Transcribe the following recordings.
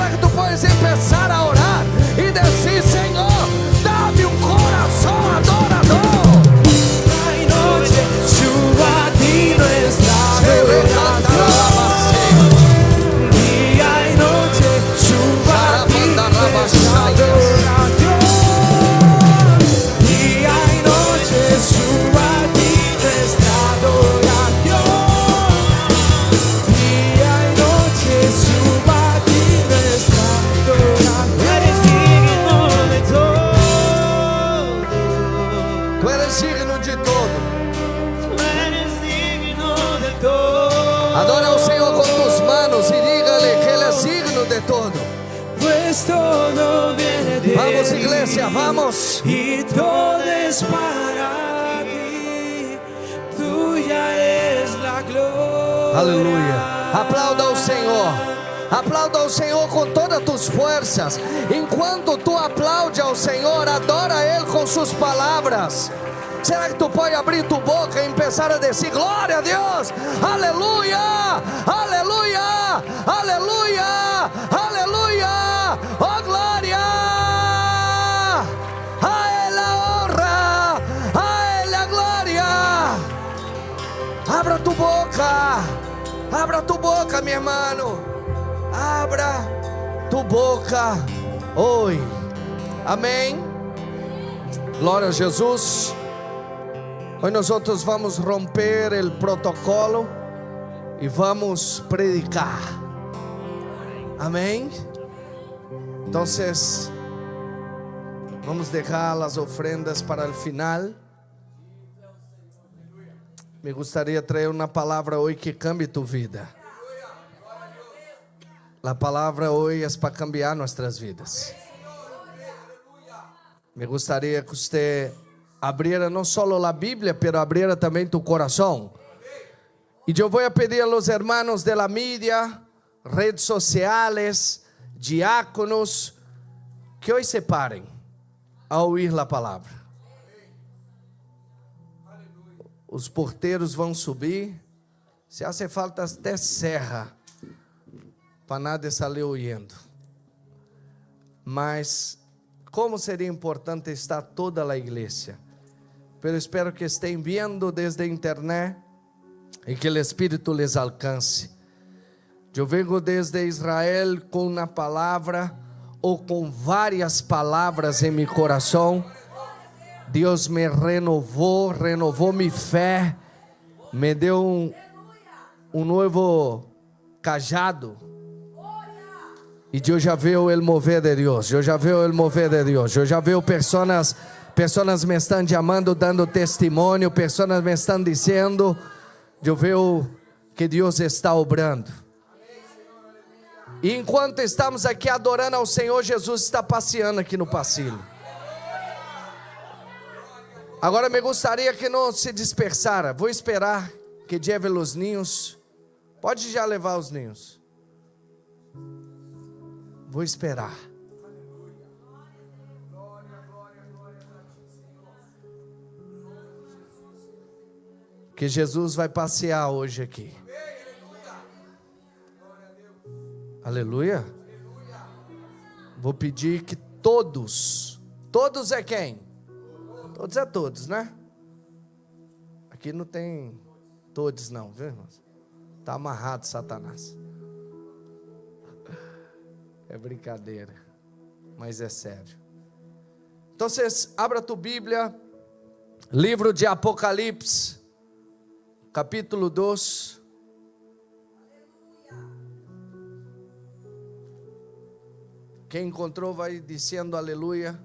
Será que tu podes empezar a orar y decir: Señor, dame un corazón adorador? Hay noche, suba a ti nuestra adoración. Día y noche, suba a ti nuestra adoración. Día y noche, suba a ti nuestra adoración. Día y noche, suba a ti nuestra adoración. Eres digno de todo. Tu eres digno de todo. Tú eres digno de todo. Adora al Señor con tus manos y dígale que Él es digno de todo. Pues todo viene de Vamos, ti, iglesia, vamos. y todo es para ti. Tuya es la gloria. Aleluia. Aplauda ao Senhor. Aplauda ao Senhor com todas tus forças. Enquanto tu aplaude ao Senhor, adora Ele com suas palavras. Será que tu pode abrir tu boca e começar a dizer: glória a Deus, aleluia, aleluia, aleluia, aleluia, oh glória, a Ele a honra, a Ele a glória. Abra tu boca, meu irmão, abra tu boca hoje, amém, glória a Jesus. Hoy nosotros vamos a romper el protocolo y vamos a predicar. Amén. Entonces, vamos a dejar las ofrendas para el final. Me gustaría traer una palabra hoy que cambie tu vida. La palabra hoy es para cambiar nuestras vidas. Me gustaría que usted abriera no solo la Biblia, pero abriera también tu corazón. Y yo voy a pedir a los hermanos de la media, redes sociales, diáconos, que hoy se paren a oír la palabra. Os porteiros vão subir. Se hace falta até serra, para nada sair ouvindo. Mas como seria importante estar toda a igreja. Pero espero que estén viendo desde internet y que el Espíritu les alcance. Yo vengo desde Israel con una palabra o con varias palabras en mi corazón. Dios me renovó mi fe, me dio un nuevo cajado. Y yo ya veo el mover de Dios, yo ya veo personas me estão chamando, dando testemunho, pessoas me estão dizendo, eu vejo que Deus está obrando. E enquanto estamos aqui adorando ao Senhor, Jesus está passeando aqui no passeio. Agora me gostaria que não se dispersara. Vou esperar que lleve os ninhos. Pode já levar os ninhos. Vou esperar. Que Jesus vai passear hoje aqui. Aleluia. Vou pedir que todos é quem? Todos é todos, né? Aqui não tem todos não, viu, irmãos? Está amarrado Satanás. É brincadeira, mas é sério. Então, abra tua Bíblia, livro de Apocalipse, capítulo 2. Quem encontrou vai dizendo aleluia.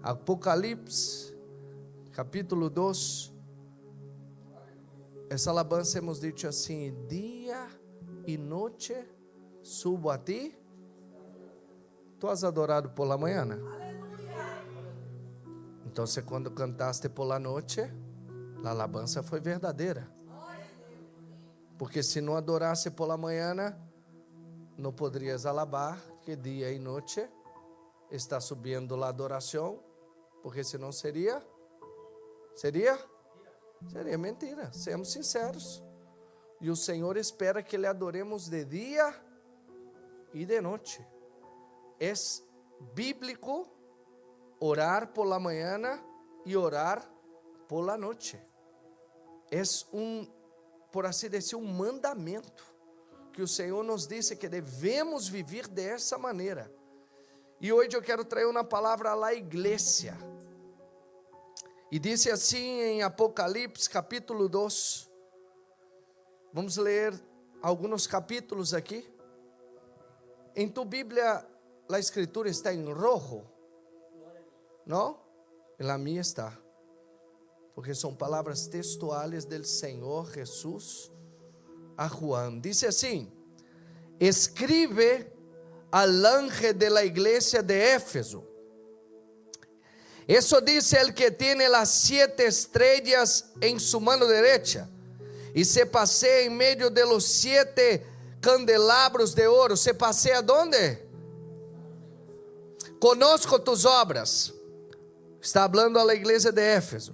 Apocalipse, capítulo 2. Essa alabança hemos dicho assim: dia e noite subo a ti. Tu has adorado por la manhã? Então, quando cantaste por la noite, a alabança foi verdadeira. Porque se não adorasse por la manhã, não poderias alabar, que dia e noite está subindo a adoração, porque senão seria Seria? Seria mentira, sejamos sinceros. E o Senhor espera que le adoremos de dia e de noite. É bíblico orar por la mañana e orar por la noite. É por assim dizer, mandamento que o Senhor nos disse que devemos viver dessa maneira. E hoje eu quero trazer uma palavra à igreja. E disse assim em Apocalipse capítulo 2. Vamos ler alguns capítulos aqui. Em tu Bíblia, a escritura está em rojo. Não? Na minha está. Porque são palavras textuais do Senhor Jesus a Juan. Diz assim: escribe al ángel de la iglesia de Éfeso. Eso dice el que tiene las 7 estrellas en su mano derecha y se pasea en medio de los 7 candelabros de oro. ¿Se pasea dónde? Conozco tus obras. Está hablando a la iglesia de Éfeso.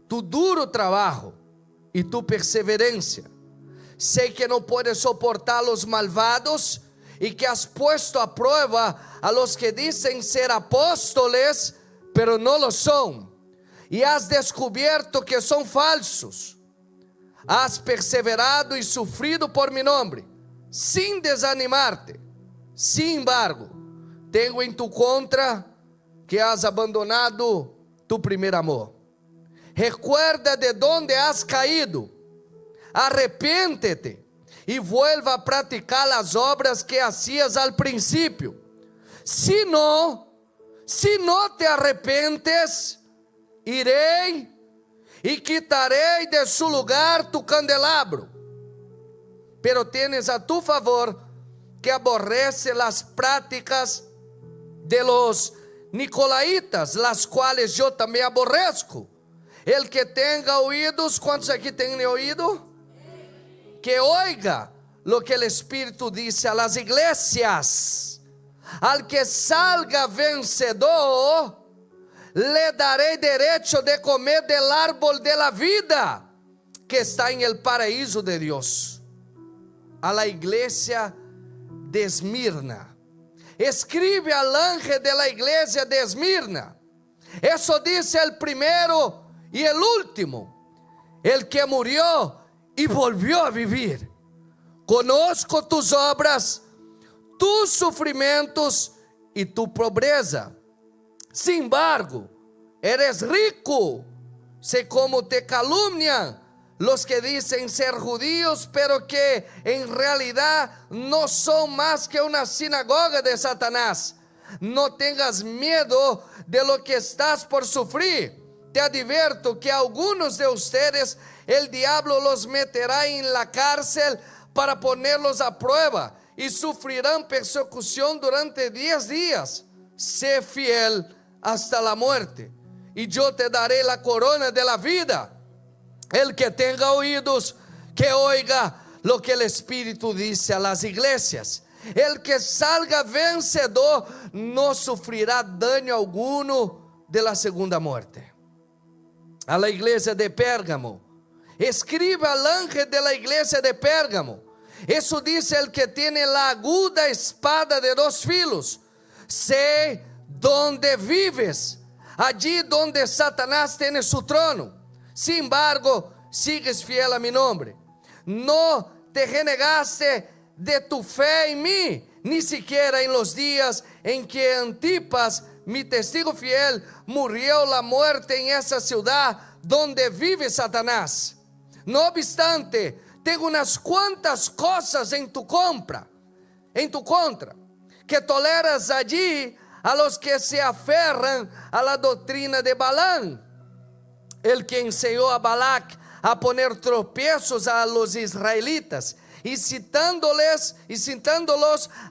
Tu duro trabajo y tu perseverancia. Sei que no puedes soportar los malvados y que has puesto a prueba a los que dicen ser apóstoles, pero no lo son. Y has descubierto que son falsos. Has perseverado y sufrido por mi nombre, sin desanimarte. Sin embargo, tengo en tu contra que has abandonado tu primer amor. Recuerda de donde has caído. Arrepéntete y vuelva a practicar las obras que hacías al principio. Si no te arrepentes, iré y quitaré de su lugar tu candelabro. Pero tienes a tu favor que aborrece las prácticas de los nicolaítas, las cuales yo también aborrezco. El que tenga oídos, ¿cuántos aquí tienen oído? Que oiga lo que el Espíritu dice a las iglesias. Al que salga vencedor, le daré derecho de comer del árbol de la vida que está en el paraíso de Dios. A la iglesia de Esmirna. Escribe al ángel de la iglesia de Esmirna. Eso dice el primero y el último, el que murió y volvió a vivir. Conozco tus obras, tus sufrimientos y tu pobreza. Sin embargo, eres rico. Sé cómo te calumnian los que dicen ser judíos, pero que en realidad no son más que una sinagoga de Satanás. No tengas miedo de lo que estás por sufrir. Te advierto que algunos de ustedes el diablo los meterá en la cárcel para ponerlos a prueba y sufrirán persecución durante 10 días. Sé fiel hasta la muerte y yo te daré la corona de la vida. El que tenga oídos, que oiga lo que el Espíritu dice a las iglesias. El que salga vencedor no sufrirá daño alguno de la segunda muerte. A la iglesia de Pérgamo, escribe al ángel de la iglesia de Pérgamo. Eso dice el que tiene la aguda espada de 2 filos. Sé dónde vives, allí donde Satanás tiene su trono. Sin embargo, sigues fiel a mi nombre. No te renegaste de tu fe en mí, ni siquiera en los días en que Antipas, mi testigo fiel, murió la muerte en esa ciudad donde vive Satanás. No obstante, tengo unas cuantas cosas en tu contra, que toleras allí a los que se aferran a la doctrina de Balaam, el que enseñó a Balac a poner tropiezos a los israelitas, incitándolos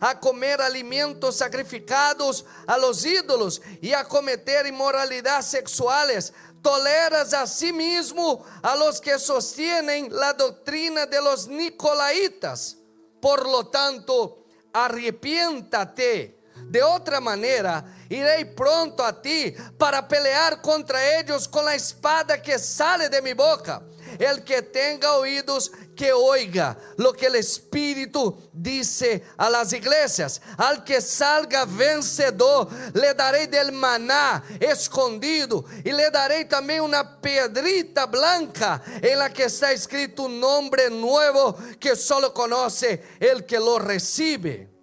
a comer alimentos sacrificados a los ídolos y a cometer inmoralidades sexuales. Toleras a sí mismo a los que sostienen la doctrina de los nicolaítas. Por lo tanto, arrepiéntate De otra manera, iré pronto a ti para pelear contra ellos con la espada que sale de mi boca. El que tenga oídos, que oiga lo que el Espíritu dice a las iglesias. Al que salga vencedor, le daré del maná escondido, y le daré también una piedrita blanca en la que está escrito un nombre nuevo que solo conoce el que lo recibe.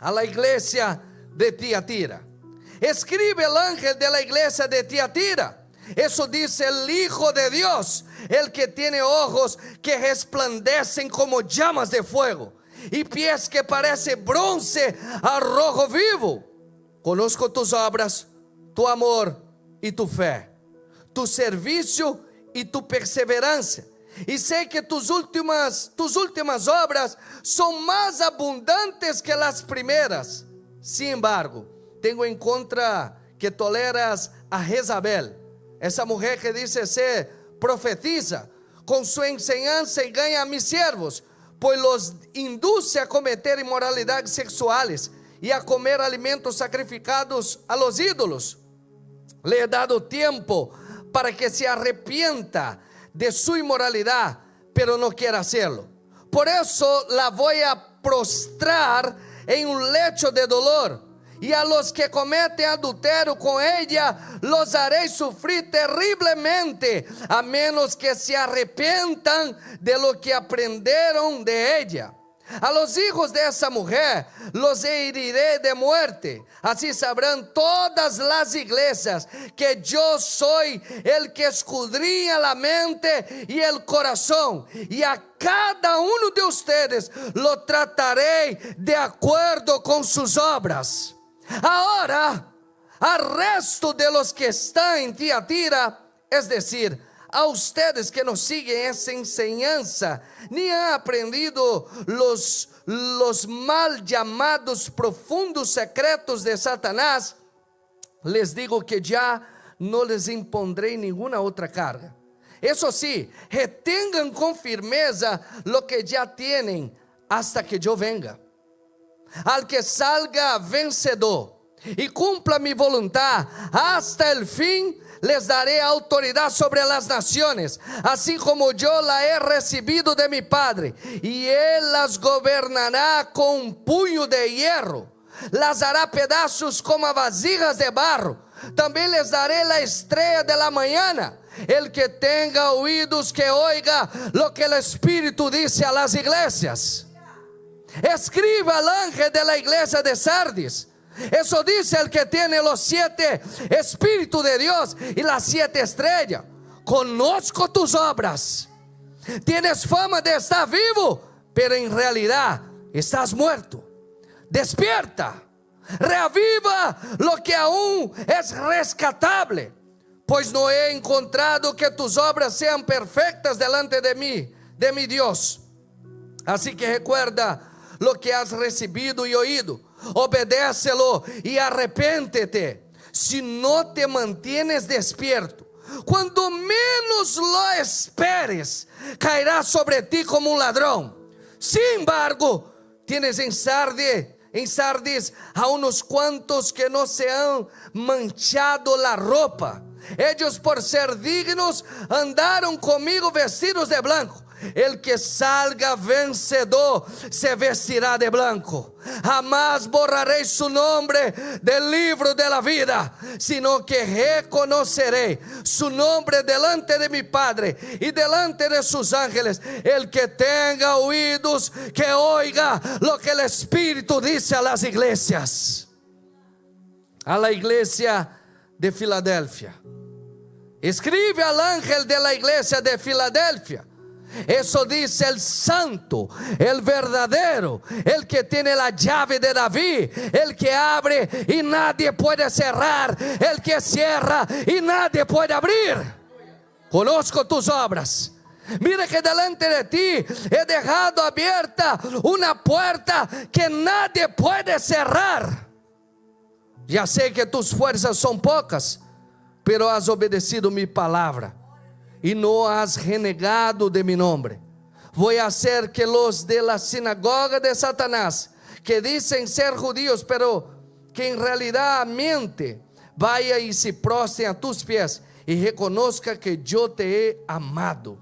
A la iglesia de Tiatira, escribe el ángel de la iglesia de Tiatira. Eso dice el Hijo de Dios, el que tiene ojos que resplandecen como llamas de fuego, y pies que parecen bronce a rojo vivo. Conozco tus obras, tu amor y tu fe, tu servicio y tu perseverancia, y sé que tus últimas obras son más abundantes que las primeras. Sin embargo, tengo en contra que toleras a Jezabel, esa mujer que dice ser profetiza, con su enseñanza engaña a mis siervos, pues los induce a cometer inmoralidades sexuales y a comer alimentos sacrificados a los ídolos. Le he dado tiempo para que se arrepienta de su inmoralidad, pero no quiere hacerlo. Por eso la voy a prostrar en un lecho de dolor, y a los que cometen adulterio con ella los haré sufrir terriblemente, a menos que se arrepientan de lo que aprendieron de ella. A los hijos de esa mujer los heriré de muerte. Así sabrán todas las iglesias que yo soy el que escudriña la mente y el corazón, y a cada uno de ustedes lo trataré de acuerdo con sus obras. Ahora, al resto de los que están en Tiatira, es decir, a ustedes que no siguen esa enseñanza, ni han aprendido los mal llamados profundos secretos de Satanás, les digo que ya no les impondré ninguna otra carga. Eso sí, retengan con firmeza lo que ya tienen hasta que yo venga. Al que salga vencedor y cumpla mi voluntad hasta el fin, les daré autoridad sobre las naciones, así como yo la he recibido de mi Padre, y Él las gobernará con un puño de hierro, las hará pedazos como a vasijas de barro. También les daré la estrella de la mañana. El que tenga oídos, que oiga lo que el Espíritu dice a las iglesias. Escriba al ángel de la iglesia de Sardis. Eso dice el que tiene los 7 Espíritus de Dios y las 7 estrellas. Conozco tus obras. Tienes fama de estar vivo, pero en realidad estás muerto. Despierta, reaviva lo que aún es rescatable, pues no he encontrado que tus obras sean perfectas delante de mí, de mi Dios. Así que recuerda lo que has recibido y oído, obedécelo y arrepéntete. Si no te mantienes despierto, cuando menos lo esperes, caerá sobre ti como un ladrón. Sin embargo, tienes en Sardis a unos cuantos que no se han manchado la ropa. Ellos, por ser dignos, andaron conmigo vestidos de blanco. El que salga vencedor se vestirá de blanco. Jamás borraré su nombre del libro de la vida, sino que reconoceré su nombre delante de mi Padre y delante de sus ángeles. El que tenga oídos, que oiga lo que el Espíritu dice a las iglesias. A la iglesia de Filadelfia, escribe al ángel de la iglesia de Filadelfia. Eso dice el santo, el verdadero, el que tiene la llave de David, el que abre y nadie puede cerrar, el que cierra y nadie puede abrir. Conozco tus obras. Mira que delante de ti he dejado abierta una puerta que nadie puede cerrar. Ya sé que tus fuerzas son pocas, pero has obedecido mi palabra y no has renegado de mi nombre. Voy a hacer que los de la sinagoga de Satanás, que dicen ser judíos, pero que en realidad mente, vaya y se prostre a tus pies y reconozca que yo te he amado.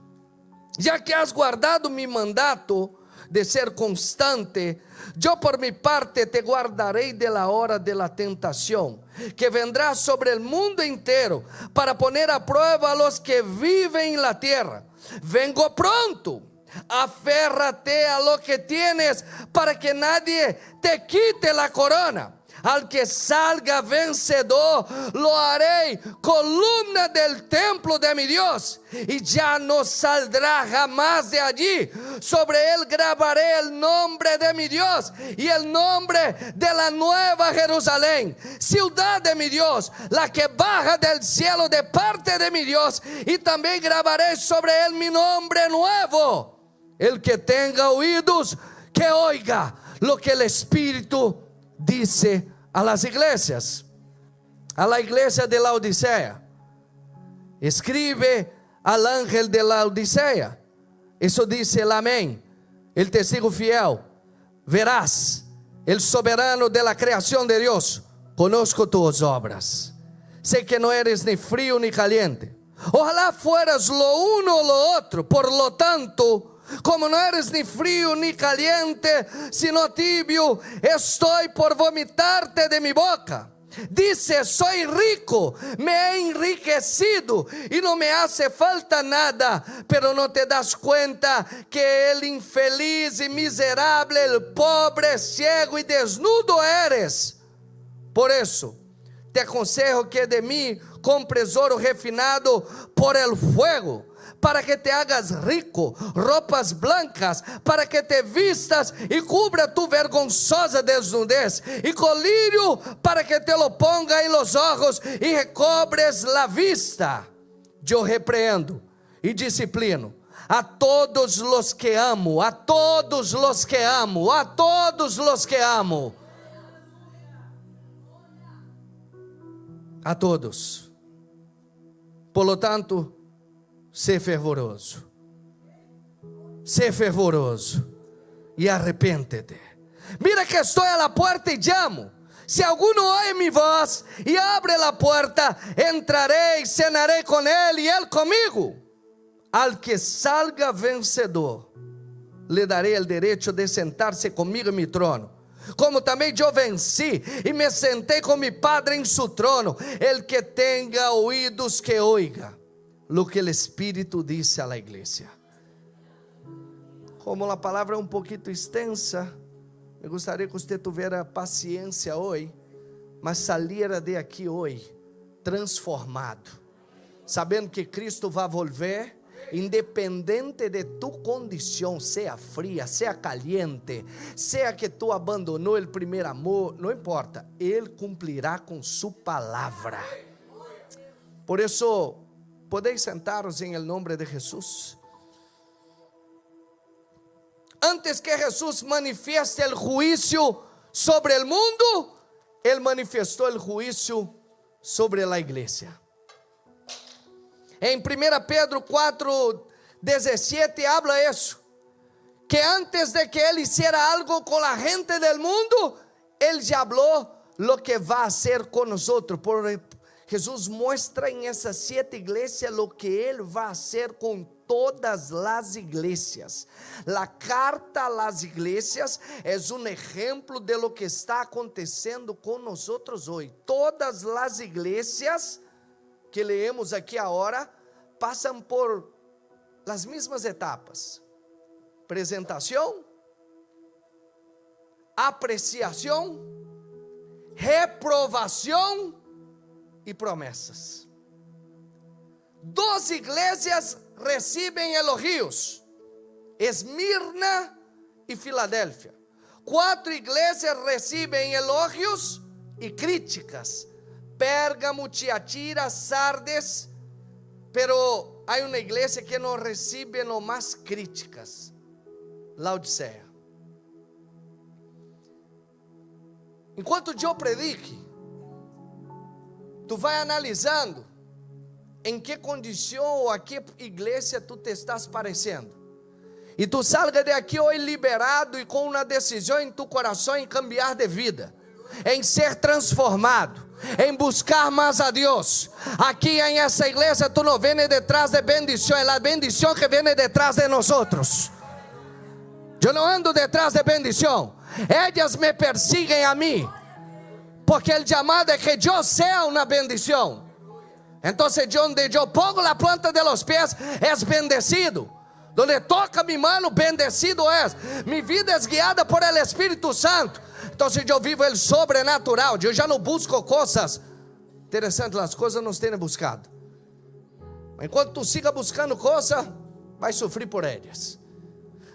Ya que has guardado mi mandato de ser constante, yo por mi parte te guardaré de la hora de la tentación, que vendrá sobre el mundo entero, para poner a prueba a los que viven en la tierra. Vengo pronto, aférrate a lo que tienes, para que nadie te quite la corona. Al que salga vencedor, lo haré columna del templo de mi Dios, y ya no saldrá jamás de allí. Sobre él grabaré el nombre de mi Dios y el nombre de la nueva Jerusalén, ciudad de mi Dios, la que baja del cielo de parte de mi Dios, y también grabaré sobre él mi nombre nuevo. El que tenga oídos, que oiga lo que el Espíritu dice a las iglesias. A la iglesia de la Odisea, escribe al ángel de la Odisea. Eso dice el amén, el testigo fiel, verás, el soberano de la creación de Dios. Conozco tus obras, sé que no eres ni frío ni caliente. Ojalá fueras lo uno o lo otro. Por lo tanto, como no eres ni frío ni caliente, sino tibio, estoy por vomitarte de mi boca. Dice, soy rico, me he enriquecido y no me hace falta nada, pero no te das cuenta que el infeliz y miserable, el pobre, ciego y desnudo eres. Por eso te aconsejo que de mí compres oro refinado por el fuego, para que te hagas rico, ropas blancas, para que te vistas y cubra tu vergonzosa desnudez, y colirio para que te lo ponga en los ojos y recobres la vista. Yo repreendo y disciplino a todos los que amo, a todos los que amo, a todos los que amo. A todos. Por lo tanto, sé fervoroso y arrepéntete. Mira que estoy a la puerta y llamo. Si alguno oye mi voz y abre la puerta, entraré y cenaré con él y él conmigo. Al que salga vencedor, le daré el derecho de sentarse conmigo en mi trono, como también yo vencí y me senté con mi Padre en su trono. El que tenga oídos, que oiga lo que el Espíritu dice a la iglesia. Como la palabra es un poquito extensa, me gustaría que usted tuviera paciencia hoy, mas saliera de aquí hoy transformado, sabendo que Cristo vai volver, independente de tu condição, seja fria, seja caliente, seja que tu abandonou o primeiro amor, não importa, Ele cumprirá com sua palavra. Por isso, podeis sentaros em nome de Jesus. Antes que Jesus manifieste o juízo sobre o mundo, Ele manifestou o juízo sobre a igreja. Em 1 Pedro 4:17 habla isso, que antes de que Ele hiciera algo com a gente del mundo, Ele já falou lo que vai fazer com nós. Jesus mostra em essas 7 igrejas lo que Ele vai fazer com todas as igrejas. La carta a las igrejas é um exemplo de lo que está acontecendo com nós hoje. Todas as igrejas que leemos aqui agora passam por as mesmas etapas: apresentação, apreciação, reprovação e promessas. 2 igrejas recebem elogios: Esmirna e Filadélfia. 4 igrejas recebem elogios e críticas: Pérgamo, Tiatira, Sardes. Pero há uma igreja que não recebe nomás críticas: Laodiceia. Enquanto eu predique, tu vai analisando em que condição ou a que igreja tu te estás parecendo, e tu salga de aqui hoje liberado e com uma decisão em tu coração em cambiar de vida. em ser transformado, em buscar más a Dios. Aquí en esa iglesia tú no vienes detrás de bendición, es la bendición que viene detrás de nosotros. Yo no ando detrás de bendición, ellas me persiguen a mí, porque el llamado es que yo sea una bendición. Entonces donde yo pongo la planta de los pies es bendecido. Donde toca mi mano, bendecido es. Mi vida es guiada por el Espíritu Santo. Entonces yo vivo el sobrenatural. Yo ya no busco cosas. Interesante, las cosas nos tienen buscado. Enquanto tú sigas buscando cosas, vai sofrer por ellas.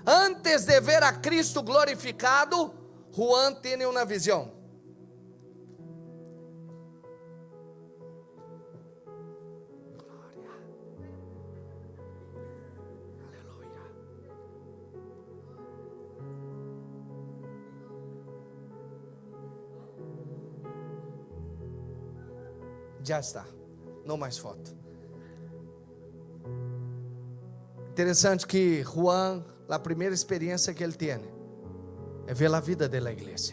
Antes de ver a Cristo glorificado, Juan tiene una visión. Já está, não mais foto. Interessante que Juan, a primeira experiência que ele tem é ver a vida da igreja.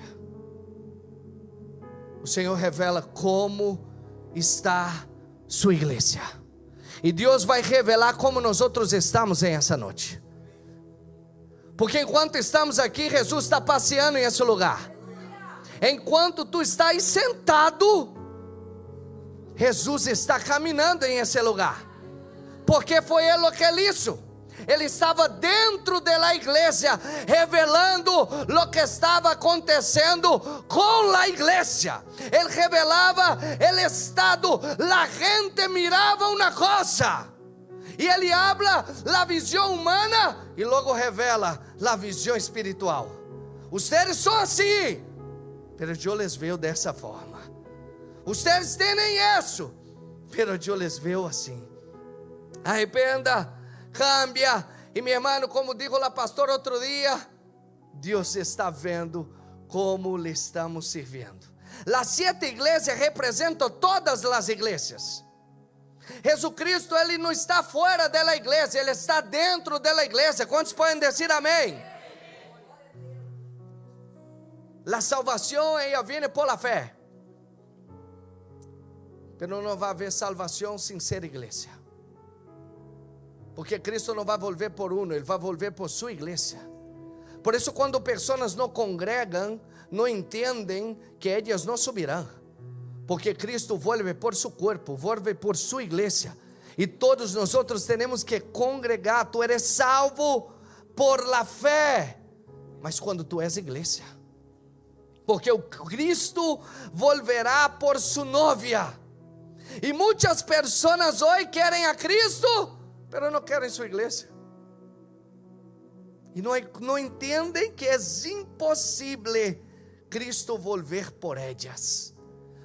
O Senhor revela como está sua igreja, e Deus vai revelar como nós outros estamos em essa noite. Porque enquanto estamos aqui, Jesus está passeando em esse lugar. Enquanto tu está aí sentado, Jesus está caminhando em esse lugar, porque foi Ele que ele hizo. Ele estava dentro da igreja, revelando o que estava acontecendo com a igreja. Ele revelava o estado, a gente mirava uma coisa, e ele habla a visão humana, e logo revela a visão espiritual. Ustedes são assim, mas eu les vejo dessa forma. Ustedes têm isso, mas eu les vejo assim. Arrependa, cambia. E meu irmão, como dijo a pastora outro dia, Deus está vendo como lhe estamos servindo. As 7 igrejas representam todas as igrejas. Jesucristo, Ele não está fora da igreja, Ele está dentro da igreja. Quantos podem dizer amém? A salvação, ela vem por la fé. Pero não vai haver salvação sem ser igreja. Porque Cristo não vai volver por uno, Ele vai volver por sua igreja. Por isso, quando pessoas não congregam, não entendem que elas não subirão. Porque Cristo volve por seu corpo, volve por sua igreja. E todos nós temos que congregar. Tu eres salvo por la fé. Mas quando tu és igreja, porque o Cristo volverá por sua novia. E muitas pessoas hoje querem a Cristo, mas não querem sua igreja. E não entendem que é impossível Cristo volver por elas.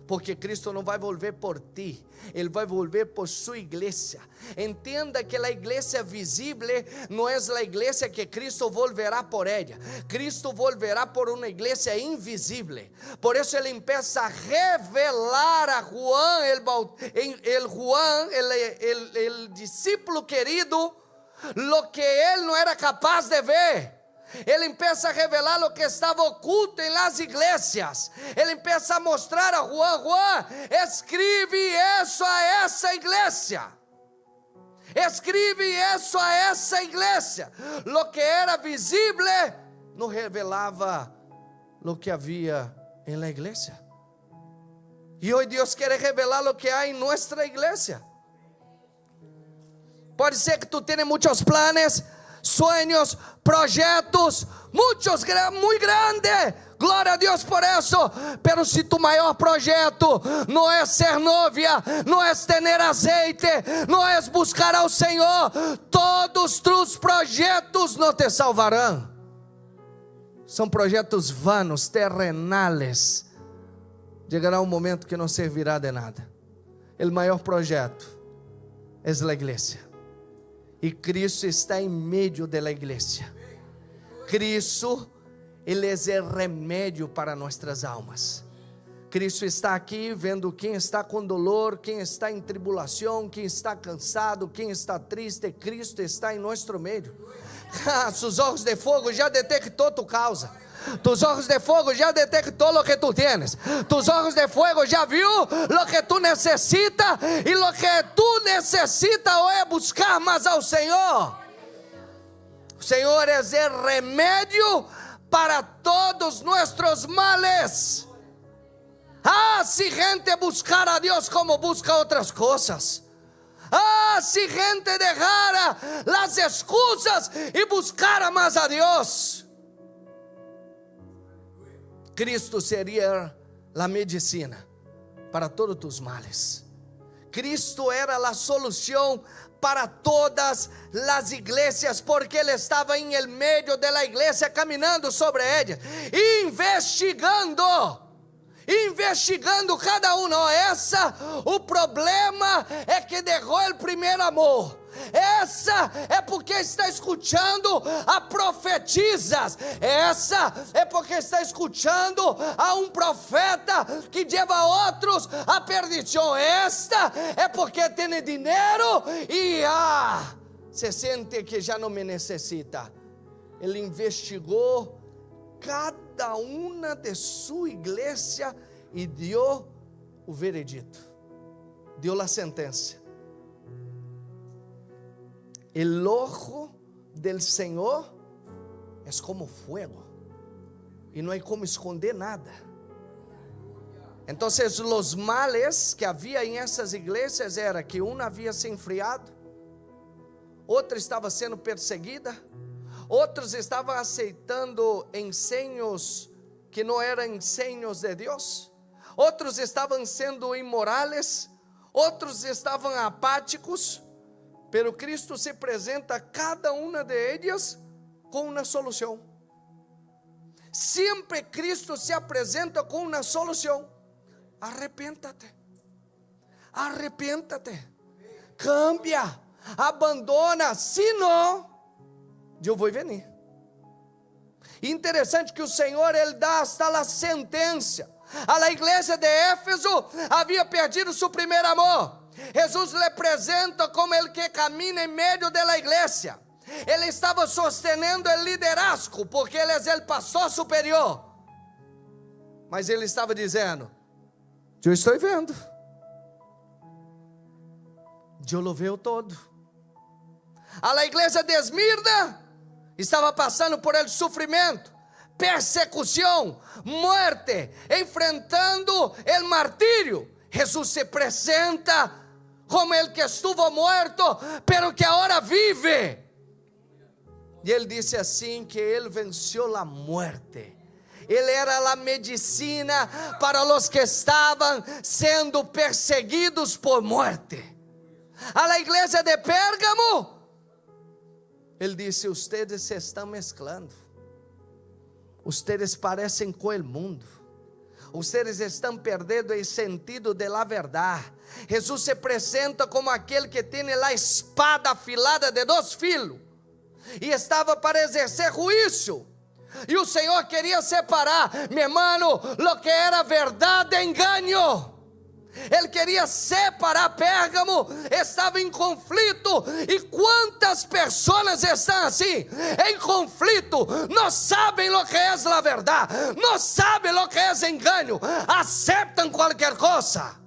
Porque Cristo não vai volver por ti, Ele vai volver por sua igreja. Entenda que a igreja visível não é a igreja que Cristo volverá por ela. Cristo volverá por uma igreja invisível. Por isso Ele começa a revelar a Juan, el discípulo querido, lo que ele não era capaz de ver. Ele começa a revelar o que estava oculto em las igrejas. Ele começa a mostrar a Juan, escreve isso a essa igreja. Escreve isso a essa igreja. Lo que era visível não revelava lo que havia em la igreja. E hoje Deus quer revelar lo que há em nossa igreja. Pode ser que tu tenha muitos planos, sueños, projetos, muitos, muito grandes. Glória a Deus por isso. Pero se tu maior projeto não é ser novia, não é ter azeite, não é buscar ao Senhor, todos tus projetos não te salvarão. São projetos vanos, terrenales. Chegará um momento que não servirá de nada. O maior projeto é a igreja. E Cristo está em meio da igreja. Cristo, Ele é o remédio para nossas almas. Cristo está aqui vendo quem está com dolor, quem está em tribulação, quem está cansado, quem está triste. Cristo está em nosso meio. Sus ojos de fuego ya detectó tu causa. Tus ojos de fuego ya detectó lo que tú tienes. Tus ojos de fuego ya vio lo que tú necesitas. Y lo que tú necesitas hoy es buscar más al Señor. O Señor es el remedio para todos nuestros males. Si gente buscara a Dios como busca otras cosas. Si gente dejara las excusas y buscara más a Dios, Cristo sería la medicina para todos tus males. Cristo era la solución para todas las iglesias, porque Él estaba en el medio de la iglesia, caminando sobre ellas, investigando cada uno. O problema é que derrou o primeiro amor. Essa é porque está escutando a profetisas. Essa é porque está escutando a um profeta que leva outros à perdição. Esta é porque tem dinheiro e se sente que já não me necessita. Ele investigou cada uma de sua igreja e deu o veredito, deu a sentença. El ojo del Señor es como fuego y no hay como esconder nada. Entonces los males que había en esas iglesias era que una había se enfriado, outra estava sendo perseguida, outros estavam aceitando ensinos que não eram ensinos de Deus, outros estavam sendo imorales, outros estavam apáticos. Pero Cristo se apresenta a cada uma de ellas com uma solução. Sempre Cristo se apresenta com uma solução. Arrepéntate, cambia, abandona, senão eu vou venir. Interessante que o Senhor Ele dá hasta a sentença. A igreja de Éfeso havia perdido seu primeiro amor. Jesus lhe apresenta como ele que camina em meio da igreja. Ele estava sostenendo o liderazgo, porque ele é o pastor superior. Mas ele estava dizendo: eu estou vendo, eu lo veo todo. A igreja de Esmirna estava passando por el sofrimento, persecução, morte, enfrentando o martírio. Jesus se apresenta como el que estuvo muerto, pero que agora vive. E ele disse assim que ele venceu a muerte. Ele era a medicina para os que estavam sendo perseguidos por muerte. A la igreja de Pérgamo, ele disse: ustedes se estão mesclando, ustedes parecem com o mundo, ustedes estão perdendo o sentido de la verdade. Jesus se apresenta como aquele que tem a espada afilada de 2 filos e estava para exercer juízo. E o Senhor queria separar, meu irmão, lo que era verdade de engano. Ele queria separar. Pérgamo estava em conflito. E quantas pessoas estão assim, em conflito, não sabem o que é a verdade, não sabem o que é engano, aceitam qualquer coisa.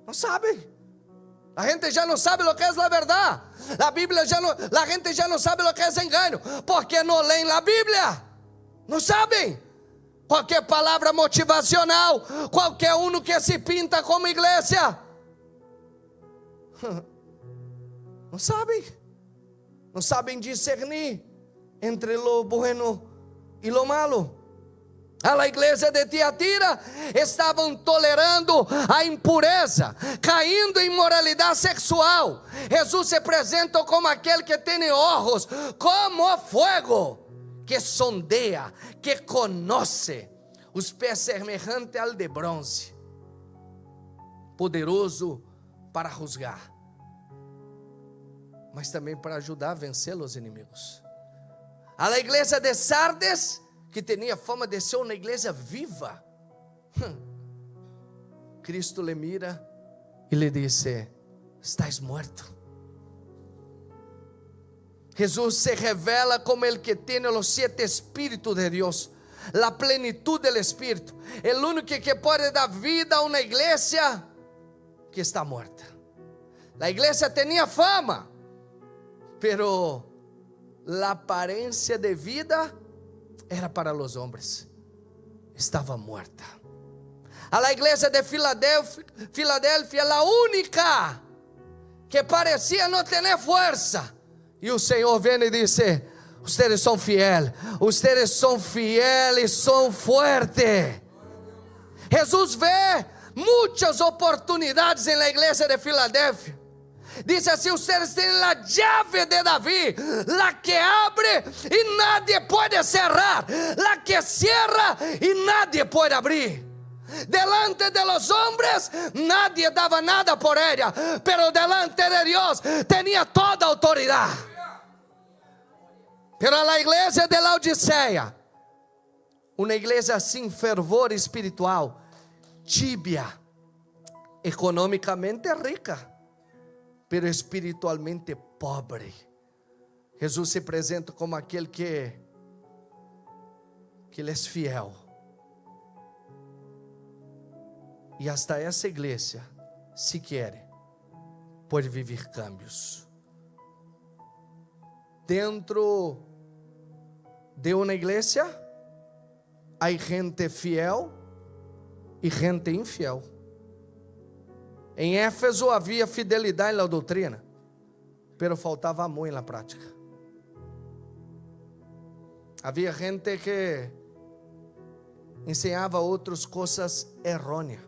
Não sabem. A gente já não sabe o que é a verdade. A Bíblia a gente já não sabe o que é engano, porque não leem a Bíblia. Não sabem. Qualquer palavra motivacional, qualquer um que se pinta como igreja, não sabem. Não sabem discernir entre lo bueno e lo malo. A la igreja de Tiatira estavam tolerando a impureza, caindo em imoralidade sexual. Jesus se apresenta como aquele que tem olhos como fogo, que sondeia, que conhece, os pés semelhante al de bronze, poderoso para juzgar, mas também para ajudar a vencer os inimigos. A la igreja de Sardes, que tinha fama de ser uma igreja viva, Cristo lhe mira e lhe disse: estás muerto. Jesús se revela como el que tiene los 7 espíritus de Dios, la plenitud del Espíritu, el único que puede dar vida a una iglesia que está muerta. La iglesia tenía fama, pero la apariencia de vida era para los hombres, estaba muerta. A la iglesia de Filadelfia, la única que parecía no tener fuerza, e o Senhor vem e diz: ustedes son fieles y son fuertes. Jesús ve muchas oportunidades en la iglesia de Filadelfia. Dice así: ustedes tienen la llave de David, la que abre y nadie puede cerrar, la que cierra y nadie puede abrir. Delante de los hombres nadie daba nada por ella, pero delante de Dios tenía toda autoridad. Pero a la iglesia de Laodicea, una iglesia sin fervor espiritual, tibia, económicamente rica, pero espiritualmente pobre. Jesús se presenta como aquele que ele é fiel. E hasta essa igreja, se quer, pode viver cambios. Dentro de uma igreja, há gente fiel e gente infiel. Em Éfeso havia fidelidade na doutrina, pero faltava amor na prática. Havia gente que ensinava a outros coisas errôneas.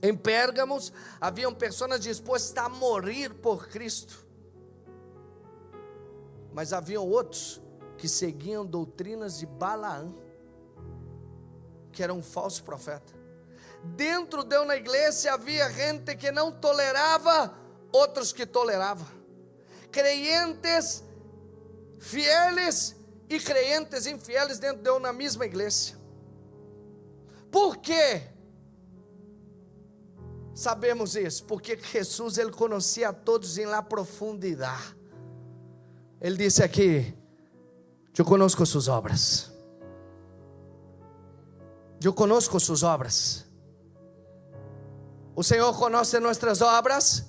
Em Pérgamos haviam pessoas dispostas a morrer por Cristo, mas haviam outros que seguiam doutrinas de Balaão, que era um falso profeta. Dentro de uma igreja havia gente que não tolerava, outros que toleravam. Creyentes fieles e creyentes infieles dentro de uma mesma igreja. Por quê? Sabemos isso, porque Jesus, ele conhecia a todos em la profundidade. Ele disse aqui: eu conosco suas obras. Eu conosco suas obras. O Senhor conhece nossas obras.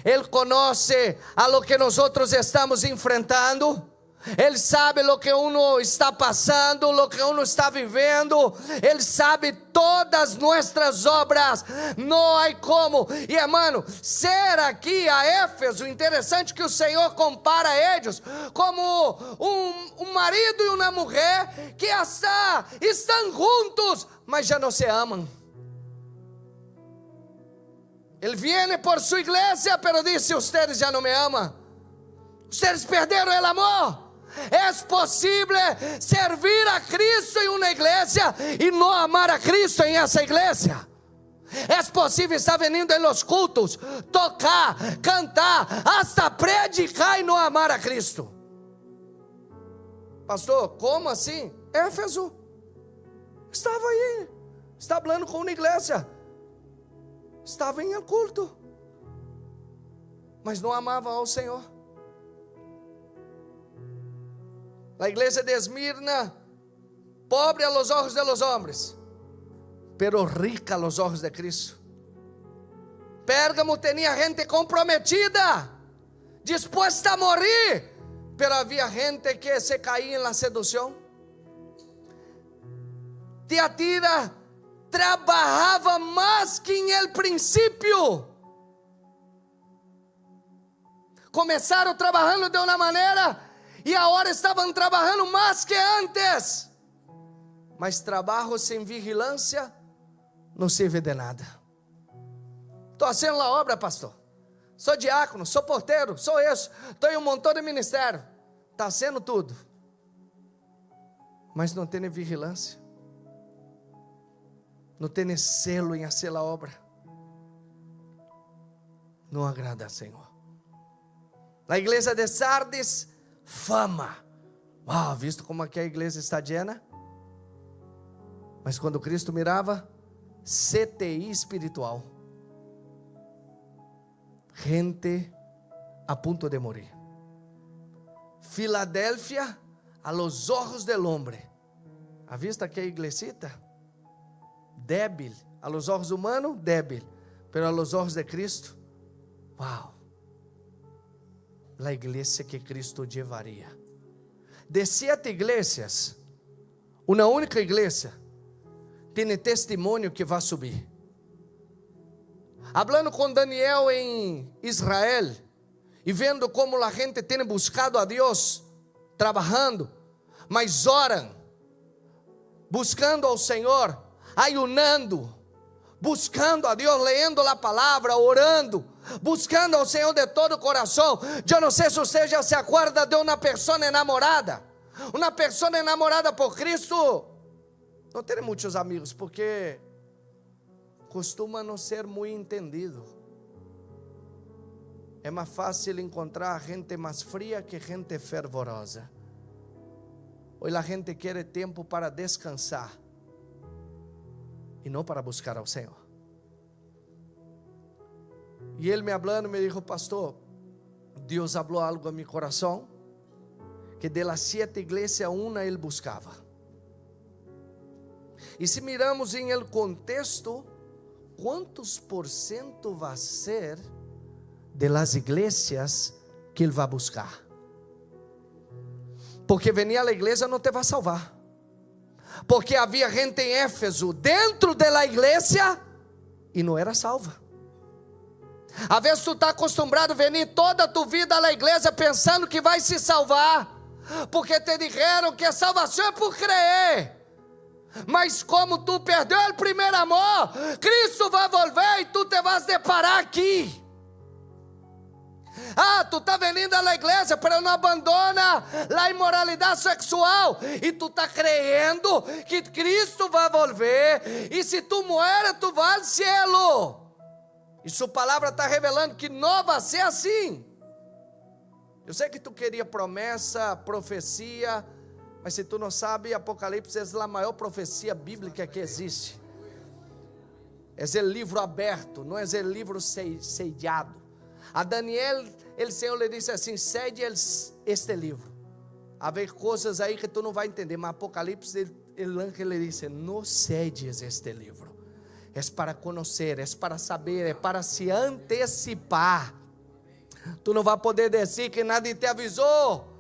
Ele conhece a lo que nós estamos enfrentando. Ele sabe o que uno está passando, o que uno está vivendo. Ele sabe todas nossas obras. Não há como. E hermano, ser aqui a Éfeso, interessante que o Senhor compara eles como um marido e uma mulher que estão juntos, mas já não se amam. Ele vem por sua igreja, pero disse: ustedes já não me amam. Ustedes perderam o amor. É possível servir a Cristo em uma igreja e não amar a Cristo em essa igreja. É possível estar vindo em los cultos, tocar, cantar, hasta predicar e não amar a Cristo. Pastor, como assim? Éfeso estava aí, está falando com uma igreja, estava em culto, mas não amava ao Senhor. La iglesia de Esmirna, pobre a los ojos de los hombres, pero rica a los ojos de Cristo. Pérgamo tenía gente comprometida, dispuesta a morir, pero había gente que se caía en la seducción. Tiatira trabajaba más que en el principio. Começaram trabajando de uma maneira e agora estavam trabalhando mais que antes. Mas trabalho sem vigilância não serve de nada. Estou fazendo a obra, pastor. Sou diácono, sou porteiro, sou isso. Estou em um montão de ministério. Está sendo tudo. Mas não tem vigilância. Não tem selo em fazer a obra. Não agrada ao Senhor. Na igreja de Sardes, fama. Uau, visto como aqui a igreja está llena? Mas quando Cristo mirava, CTI espiritual. Gente a ponto de morrer. Filadélfia, a los ojos del hombre. ¿Ha visto aquella iglesita? Débil. A los ojos humanos, débil. Pero a los ojos de Cristo, wow. La iglesia que Cristo llevaría. De 7 iglesias, uma única igreja tem testemunho que vai subir. Hablando com Daniel em Israel e vendo como a gente tem buscado a Deus, trabalhando, mas oram, buscando ao Senhor, ayunando, buscando a Deus, lendo a palavra, orando, buscando ao Senhor de todo o coração. Eu não sei se você já se acorda de uma pessoa enamorada. Uma pessoa enamorada por Cristo não tem muitos amigos, porque costuma não ser muito entendido. É mais fácil encontrar gente mais fria que gente fervorosa. Hoje a gente quer tempo para descansar e não para buscar ao Senhor. E ele me falando, me dijo: pastor, Deus falou algo a meu coração, que de las 7 iglesias, uma ele buscava. E se miramos em el contexto, quantos por cento vai ser de las iglesias que ele vai buscar? Porque venir à igreja não te vai salvar. Porque havia gente em Éfeso, dentro da igreja, e não era salva. Às vezes tu está acostumado a vir toda a tua vida à igreja pensando que vai se salvar, porque te disseram que a salvação é por crer. Mas como tu perdeu o primeiro amor, Cristo vai volver e tu te vas deparar aqui. Tu está vindo à igreja, mas não abandona a imoralidade sexual, e tu está crendo que Cristo vai volver, e se tu morrer, tu vai ao cielo. E sua palavra está revelando que não vai ser assim. Eu sei que tu queria promessa, profecia, mas se tu não sabe, Apocalipse é a maior profecia bíblica que existe. É o livro aberto, não é o livro sellado. A Daniel, o Senhor lhe disse assim: cede este livro. Haver coisas aí que tu não vai entender, mas Apocalipse, o anjo lhe disse: não cedes este livro. É para conhecer, é para saber, é para se antecipar. Tu não vai poder dizer que nadie te avisou.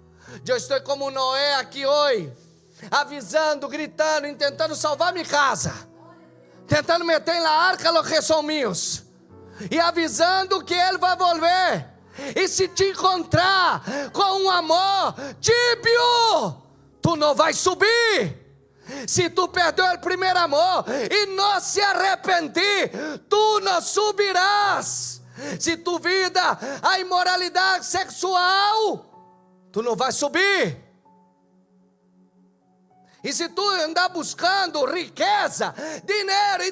Eu estou como Noé aqui hoje, avisando, gritando, tentando salvar minha casa, tentando meter na arca os que são meus, e avisando que Ele vai volver. E se te encontrar com um amor tibio, tu não vai subir. Se tu perdeu o primeiro amor e não se arrepentir, tu não subirás. Se tu vida a imoralidade sexual, tu não vai subir. E se tu andar buscando riqueza, dinheiro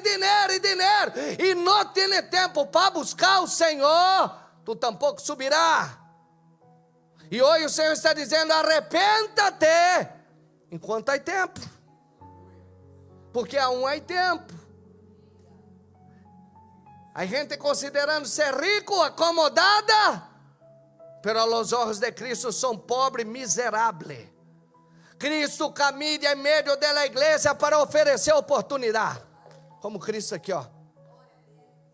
e não tem tempo para buscar o Senhor, tu tampouco subirá. E hoje o Senhor está dizendo: arrependa-te enquanto há tempo, porque aún há tempo. A gente considerando ser rico, acomodada, pero aos olhos de Cristo são pobre, miserável. Cristo caminha em meio da igreja para oferecer oportunidade. Como Cristo aqui, ó.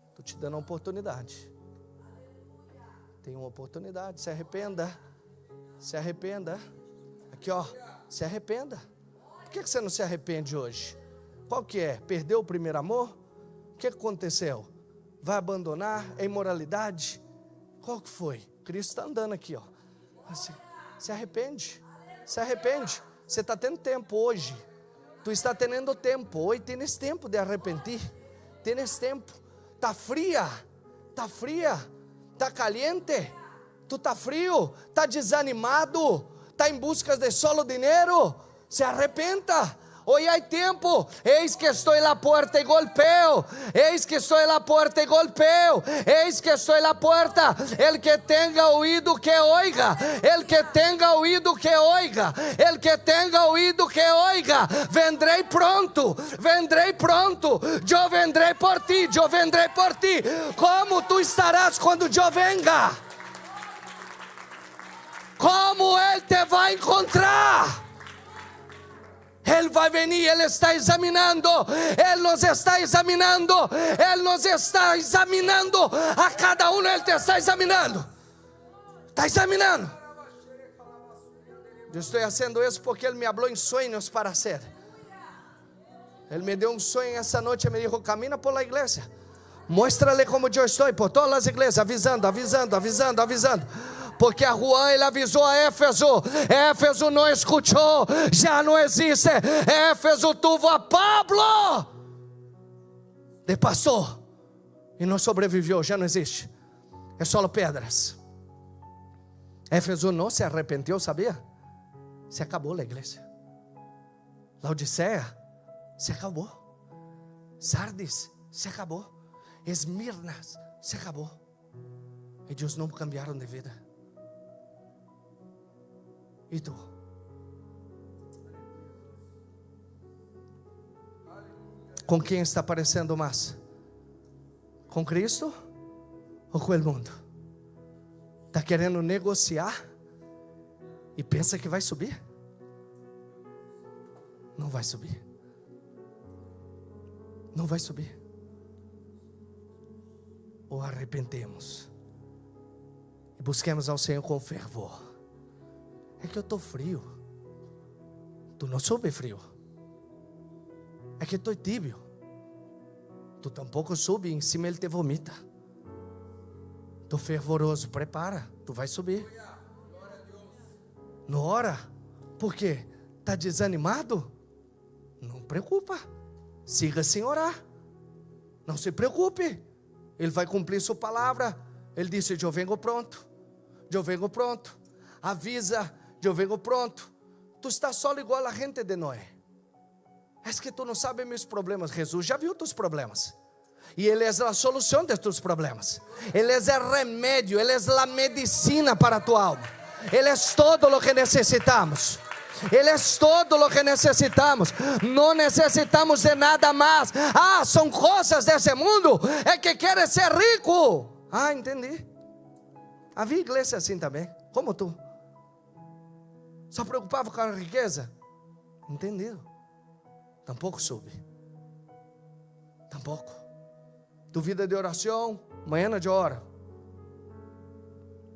Estou te dando uma oportunidade. Tem uma oportunidade, se arrependa. Se arrependa. Aqui, ó, se arrependa. Por que você não se arrepende hoje? Qual que é? Perdeu o primeiro amor? O que aconteceu? Vai abandonar a imoralidade? Qual que foi? Cristo está andando aqui, ó. Assim, se arrepende. Se arrepende. Você está tendo tempo hoje. Tu está tendo tempo. Hoje tens tempo de arrepentir. Tens tempo. Está fria. Está fria. Está caliente. Tu está frio. Está desanimado. Está em busca de solo dinheiro. Se arrependa. Hoje há tempo. Eis que estou na porta e golpeo. Eis que estou na porta e golpeo. Eis que estou na porta. El que tenha ouído que oiga. El que tenha ouído que oiga. El que tenha ouído que oiga. Vendrei pronto. Vendrei pronto. Eu vendrei por ti. Eu vendrei por ti. Como tu estarás quando eu venga? Como Ele te vai vai venir, Ele está examinando, Ele nos está examinando, Ele nos está examinando, a cada um Ele te está examinando, está examinando. Eu estou fazendo isso porque Ele me falou em sonhos para hacer. Ele me deu um sonho essa noite e me dijo: camina por la igreja, muéstrale como eu estou por todas as igrejas, avisando, porque a Juan ele avisou a Éfeso, Éfeso não escutou, já não existe. Éfeso tuvo a Pablo de pastor e não sobreviveu, já não existe, é só pedras. Éfeso não se arrependeu, sabia? Se acabou a igreja. Laodiceia se acabou, Sardes se acabou, Esmirna se acabou. Ellos não cambiaram de vida. E tu? Com quem está parecendo mais? Com Cristo ou com o mundo? Está querendo negociar e pensa que vai subir? Não vai subir. Não vai subir. Ou arrependemos e busquemos ao Senhor com fervor. É que eu estou frio. Tu não soube frio. É que estou tibio. Tu tampouco soube, em cima Ele te vomita. Estou fervoroso, prepara, tu vai subir. Não ora. Por quê? Está desanimado? Não preocupa. Siga sem orar. Não se preocupe. Ele vai cumprir sua palavra. Ele disse: eu venho pronto. Eu venho pronto. Avisa, eu venho pronto. Tu estás só igual a gente de Noé. É que tu não sabes meus problemas. Jesus já viu tus problemas. E Ele é a solução de tus problemas. Ele é o remédio. Ele é a medicina para tu alma. Ele é todo o que necessitamos. Ele é todo o que necessitamos. Não necessitamos de nada mais. Ah, são coisas desse mundo. É que queres ser rico. Ah, entendi. Havia igreja assim também, como tu. Só preocupava com a riqueza. Entendido. Tampouco soube. Tampouco. Tu vida de oração, manhã de hora.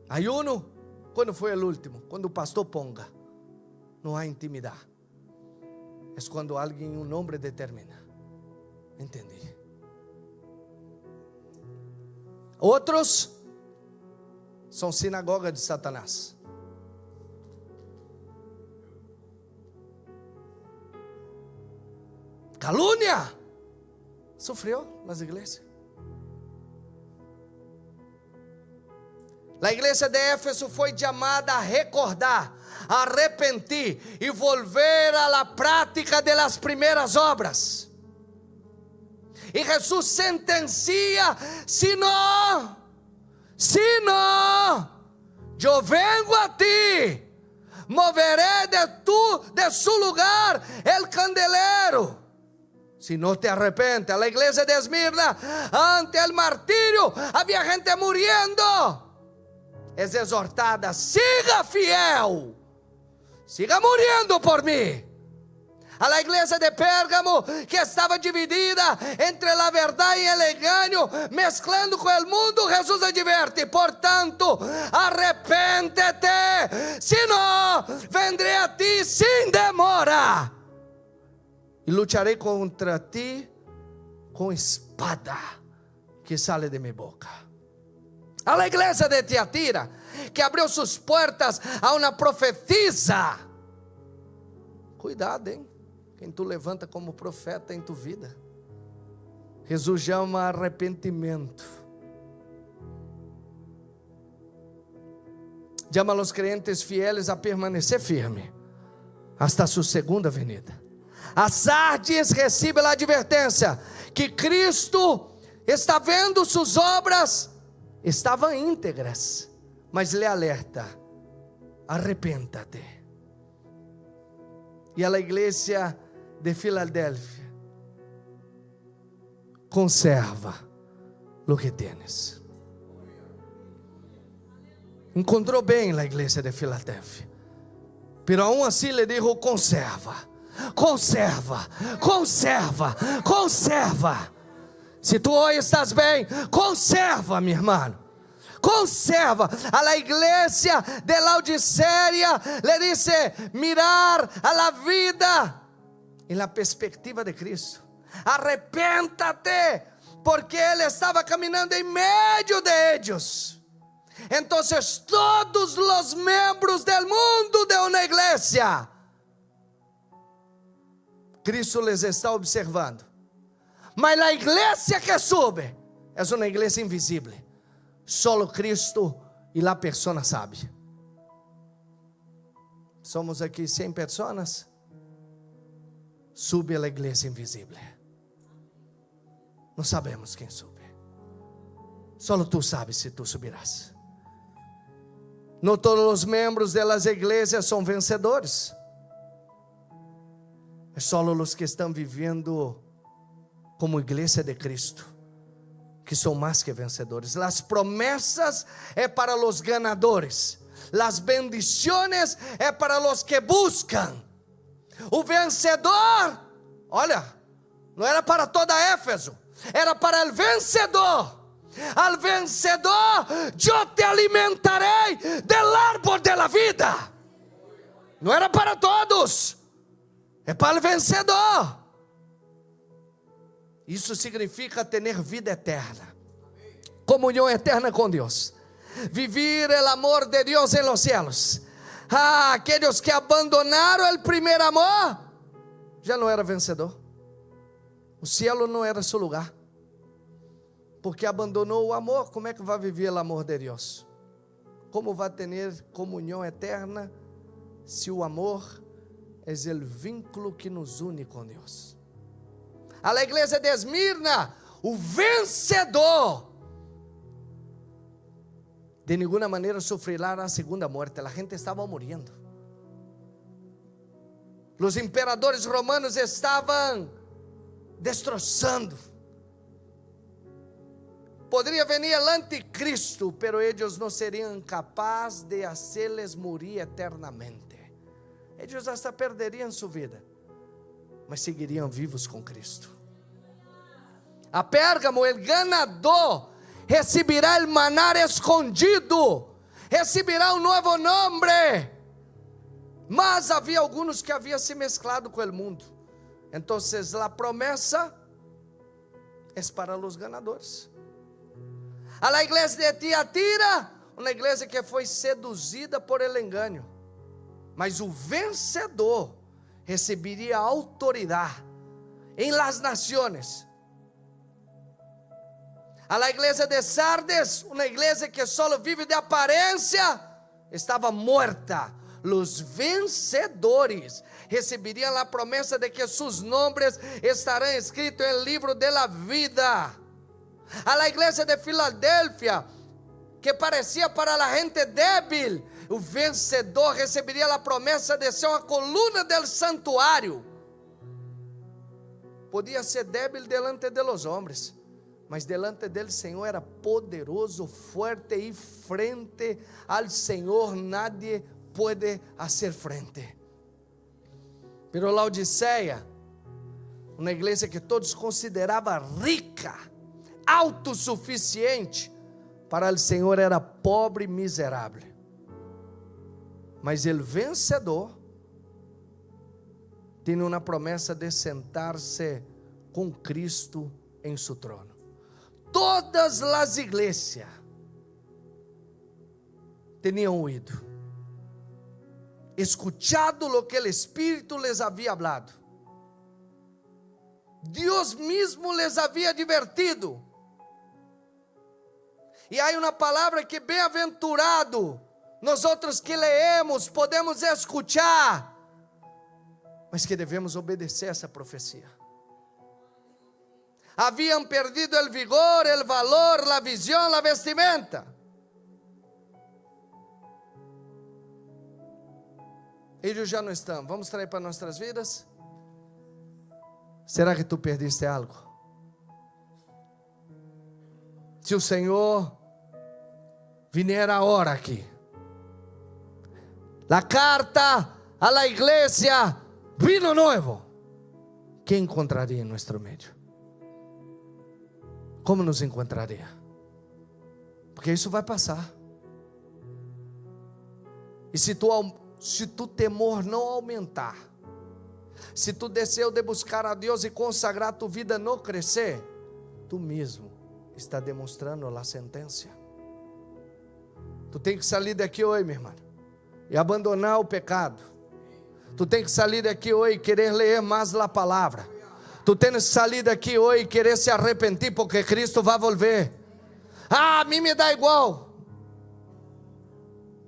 Ayuno, quando foi o último? Quando o pastor ponga. Não há intimidade. É quando alguém um nome determina. Entendi. Outros são sinagoga de Satanás. Calúnia sofreu nas igrejas. A igreja de Éfeso foi chamada a recordar, a arrepentir e volver a la prática de las primeiras obras. E Jesus sentencia: se não, eu vengo a ti, moveré de su lugar el candelero. Se não te arrepentes. A igreja de Esmirna, ante el martirio, havia gente muriendo. Es exortada: siga fiel, siga muriendo por mí. A la igreja de Pérgamo, que estava dividida entre a verdade e o engano, mezclando com o mundo, Jesus adverte: portanto, arrepéntete, senão vendré a ti sem demora, e lutarei contra ti com espada que sale de minha boca. A la igreja de Tiatira, que abriu suas portas a uma profetisa. Cuidado, hein? Quem tu levanta como profeta em tu vida. Jesus chama arrependimento. Chama os crentes fieles a permanecer firme hasta sua segunda venida. A Sardes recebe a advertência que Cristo está vendo suas obras estavam íntegras, mas lhe alerta: arrepenta-te. E a igreja de Filadélfia: conserva o que tens. Encontrou bem a igreja de Filadélfia, pero aún assim lhe dijo: conserva. conserva, conserva, conserva. Se tu hoje estás bem, conserva, meu irmão. Conserva. A la iglesia de Laodicea le dice mirar a la vida en la perspectiva de Cristo. Arrepéntate, porque Él estaba caminando en medio de ellos. Entonces todos los miembros del mundo de una iglesia, Cristo les está observando. Mas la iglesia que sube es una iglesia invisible. Solo Cristo e la persona sabe. Somos aqui 100 pessoas. Sube a la iglesia invisible. Não sabemos quem sube. Solo tu sabes se tu subirás. Não todos os membros das igrejas são vencedores. É solo os que estão vivendo como igreja de Cristo que são mais que vencedores. As promessas é para os ganadores. As bendições é para os que buscam. O vencedor, olha, não era para toda Éfeso, era para o vencedor. Al vencedor, eu te alimentarei del árbol de la vida. Não era para todos, é para o vencedor. Isso significa ter vida eterna, comunhão eterna com Deus, vivir o amor de Deus em los cielos. Aqueles que abandonaram o primeiro amor, já não era vencedor. O cielo não era seu lugar, porque abandonou o amor. Como é que vai viver o amor de Deus? Como vai ter comunhão eterna se o amor é o vínculo que nos une com Deus? A la igreja de Esmirna, o vencedor, de nenhuma maneira sofrerá a segunda morte. A gente estava morrendo. Os imperadores romanos estavam destroçando. Poderia venir o anticristo, pero eles não seriam capazes de hacerles morir eternamente. Eles hasta perderiam sua vida, mas seguiriam vivos com Cristo. A Pérgamo, o ganador receberá o maná escondido, receberá um novo nome. Mas havia alguns que haviam se mesclado com o mundo. Então, a promessa é para os ganadores. A la igreja de Tiatira, uma igreja que foi seduzida por el engano, mas o vencedor receberia autoridade em las nações. A la igreja de Sardes, uma igreja que só vive de aparência, estava morta. Os vencedores receberiam a promessa de que seus nomes estarão escritos no livro de la vida. A la igreja de Filadélfia, que parecia para a gente débil, o vencedor receberia a promessa de ser uma coluna del santuário. Podia ser débil delante de los homens, mas delante del Senhor era poderoso, fuerte, e frente al Senhor nadie pode hacer frente. Pero Laodiceia, uma igreja que todos consideravam rica, autossuficiente, para o Senhor era pobre e miserável. Mas o vencedor tem uma promessa de sentar-se com Cristo em seu trono. Todas as igrejas tinham ouído, escuchado lo que o Espírito les havia hablado. Deus mesmo les havia advertido. E há uma palavra que bem-aventurado, nós outros que leemos, podemos escuchar, mas que devemos obedecer essa profecia. Haviam perdido o vigor, o valor, a visão, a vestimenta. Eles já não estão. Vamos trazer para nossas vidas? Será que tu perdiste algo? Se o Senhor vier agora aqui, a carta a la igreja vino nuevo, ¿qué encontraría en nuestro medio? ¿Cómo nos encontraría? Porque isso vai passar. E se tu temor não aumentar, se tu desejo de buscar a Deus e consagrar tu vida não crescer, tu mesmo está demonstrando a sentença. Tu tem que sair daqui hoje, minha irmã, e abandonar o pecado. Tu tem que sair daqui hoje e querer ler mais a palavra. Tu tens que sair daqui hoje e querer se arrepender, porque Cristo vai volver. Ah, a mim me dá igual.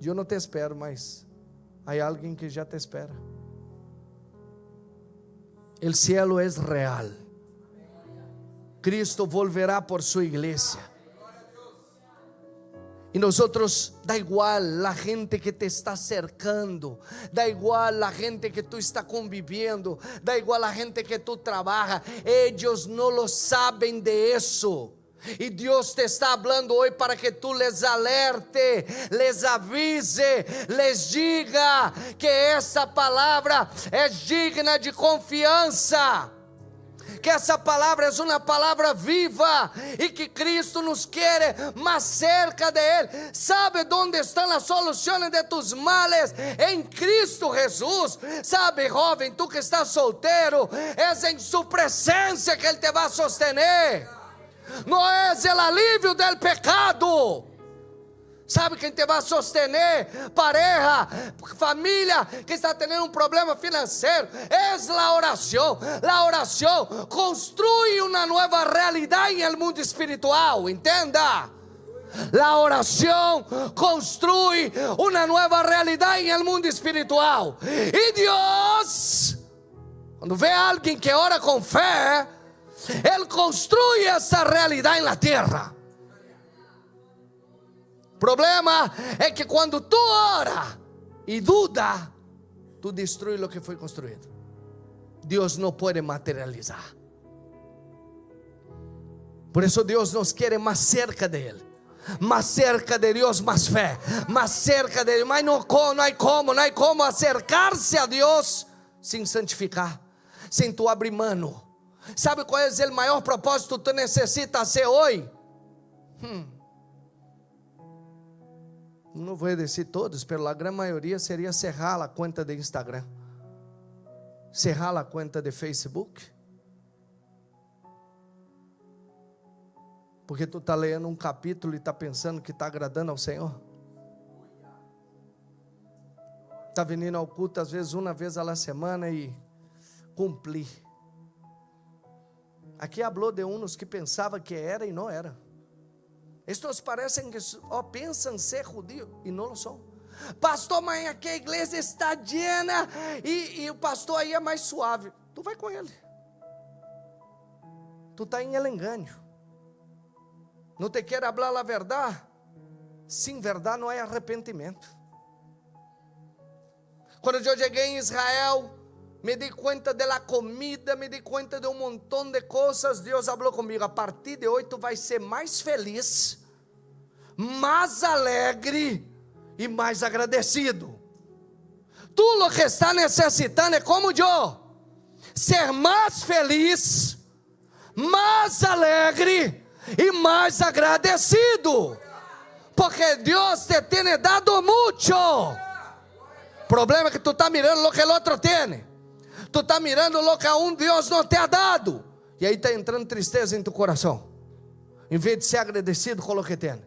Eu não te espero, mas há alguém que já te espera. O cielo é real. Cristo volverá por sua igreja. E nós, da igual a gente que te está cercando, da igual a gente que tu está conviviendo, da igual a gente que tu trabalha, eles não lo sabem de isso. E Deus te está falando hoje para que tu les alerte, les avise, les diga que essa palavra é digna de confiança, que essa palavra é uma palavra viva e que Cristo nos quer mais cerca de Ele. Sabe onde estão as soluções de tus males? Em Cristo Jesus. Sabe, jovem, tu que estás solteiro, é em sua presença que Ele te vai sostener. Não é o alívio do pecado. Sabe quem te vai sostener? Pareja, família que está tendo um problema financeiro. É a oração. A oração construi uma nova realidade no mundo espiritual. Entenda. A oração construi uma nova realidade no mundo espiritual. E Deus, quando vê alguém que ora com fé, Ele construi essa realidade na terra. O problema é que quando tu ora e duda, tu destrói o que foi construído. Deus não pode materializar. Por isso Deus nos quer mais cerca dele, mais cerca de Deus, mais fé, mais cerca dele. Mas não há como acercar-se a Deus sem santificar, sem tu abrir mano. Sabe qual é o maior propósito que tu necessitas ser hoje? Não vou dizer todos, mas a grande maioria seria cerrar a conta de Instagram, cerrar a conta de Facebook, porque tu está lendo um capítulo e está pensando que está agradando ao Senhor. Está vindo ao culto às vezes uma vez a semana e cumprir. Aqui falou de uns que pensavam que era e não era. Estes parecem que pensam ser judios e não lo são. Pastor, mas aqui a igreja está llena e o pastor aí é mais suave. Tu vai com ele. Tu está em engano. Não te quer falar a verdade? Sem verdade não há arrependimento. Quando eu cheguei em Israel, me di cuenta de la comida, me di cuenta de um montão de coisas. Deus falou comigo: a partir de hoje tu vai ser mais feliz, mais alegre e mais agradecido. Tu lo que está necessitando é como eu, ser mais feliz, mais alegre e mais agradecido, porque Deus te tem dado muito. O problema é que tu está mirando o que o outro tem. Tu está mirando o que Deus não te ha dado. E aí está entrando tristeza em tu coração. Em vez de ser agradecido com o que tem,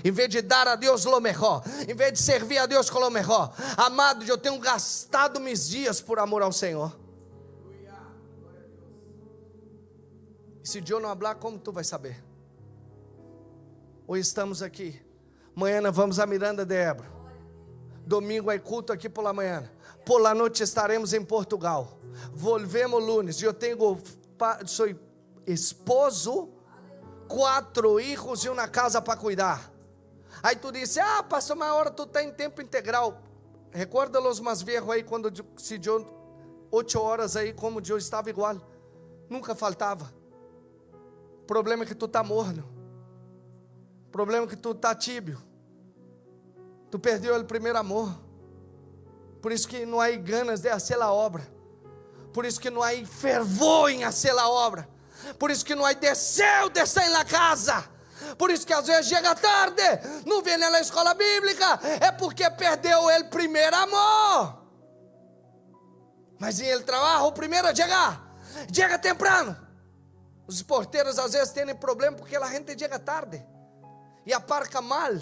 em vez de dar a Deus o melhor, em vez de servir a Deus com o melhor. Amado, eu tenho gastado meus dias por amor ao Senhor. E se eu não falar, como tu vai saber? Hoje estamos aqui, amanhã vamos a Miranda de Ebro, domingo é culto aqui pela manhã, por la noite estaremos em Portugal, volvemos lunes. Eu sou esposo, 4 filhos e uma casa para cuidar. Aí tu disse: ah, pastor, uma hora tu está em tempo integral. Recorda os mais viejos aí, quando se deu 8 horas aí, como eu estava igual, nunca faltava. O problema é que tu está morno, o problema é que tu está tíbio, tu perdeu o primeiro amor. Por isso que não há ganas de fazer a obra. Por isso que não há fervor em fazer a obra. Por isso que não há desejo de estar na casa. Por isso que às vezes chega tarde, não vem na escola bíblica, é porque perdeu o primeiro amor. Mas em el trabalho, o primeiro a chegar, chega temprano. Os porteiros às vezes têm problema porque a gente chega tarde e aparca mal,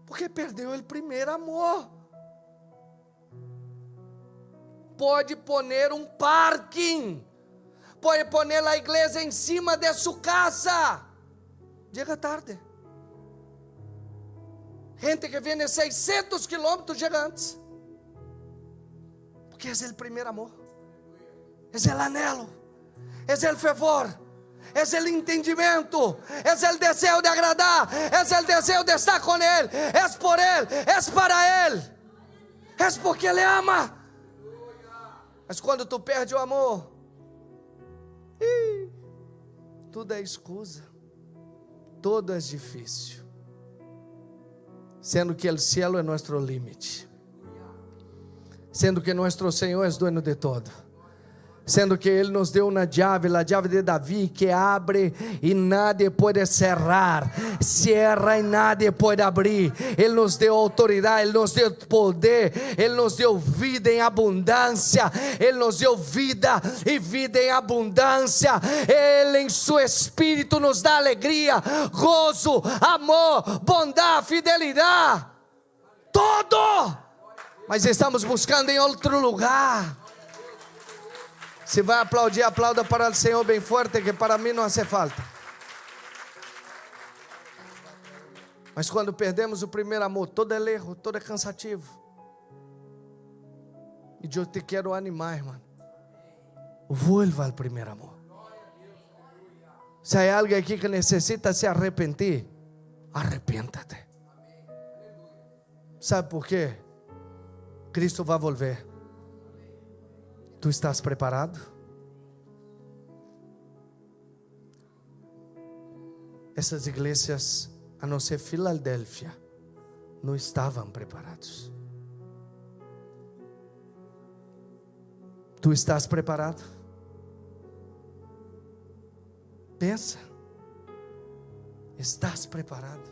porque perdeu o primeiro amor. Pode poner um parking, pode poner a igreja em cima de sua casa, chega tarde. Gente que vem 600 quilômetros chega antes, porque é o primeiro amor, é o anelo, é o fervor, é o entendimento, é o desejo de agradar, é o desejo de estar com Ele, é por Ele, é para Ele, é porque Ele ama. Mas quando tu perde o amor, tudo é escusa, tudo é difícil, sendo que o cielo é nosso limite, sendo que nosso Senhor é dono de todo, sendo que Ele nos deu uma chave, a chave de Davi, que abre e nadie pode cerrar, cierra e nadie pode abrir. Ele nos deu autoridade, Ele nos deu poder, Ele nos deu vida em abundância, Ele nos deu vida e vida em abundância. Ele em seu Espírito nos dá alegria, gozo, amor, bondade, fidelidade, todo. Mas estamos buscando em outro lugar. Se vai aplaudir, aplauda para o Senhor bem forte, que para mim não hace falta. Mas quando perdemos o primeiro amor, todo é erro, todo é cansativo. E eu te quero animar, irmão. Vuelva ao primeiro amor. Se há alguém aqui que necessita se arrepender, arrepenta-te. Sabe por quê? Cristo vai volver. Tu estás preparado? Essas igrejas, a não ser Filadélfia, não estavam preparados. Tu estás preparado? Pensa. Estás preparado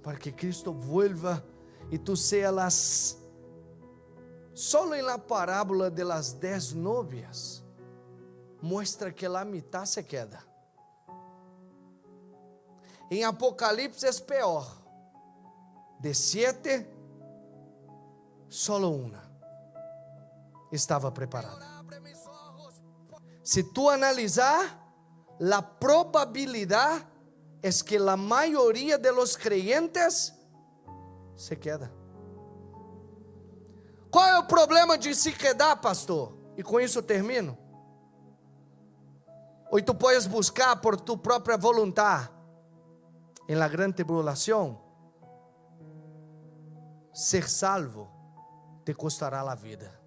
para que Cristo vuelva e tu seas solo en la parábola de las 10 novias muestra que la mitad se queda. Em Apocalipse é pior. De 7, solo uma estava preparada. Se tu analisar, la probabilidad es que la mayoría de los creyentes se queda. Qual é o problema de se quedar, pastor? E com isso eu termino. Ou tu podes buscar por tu própria vontade, em la grande tribulação, ser salvo te custará a vida.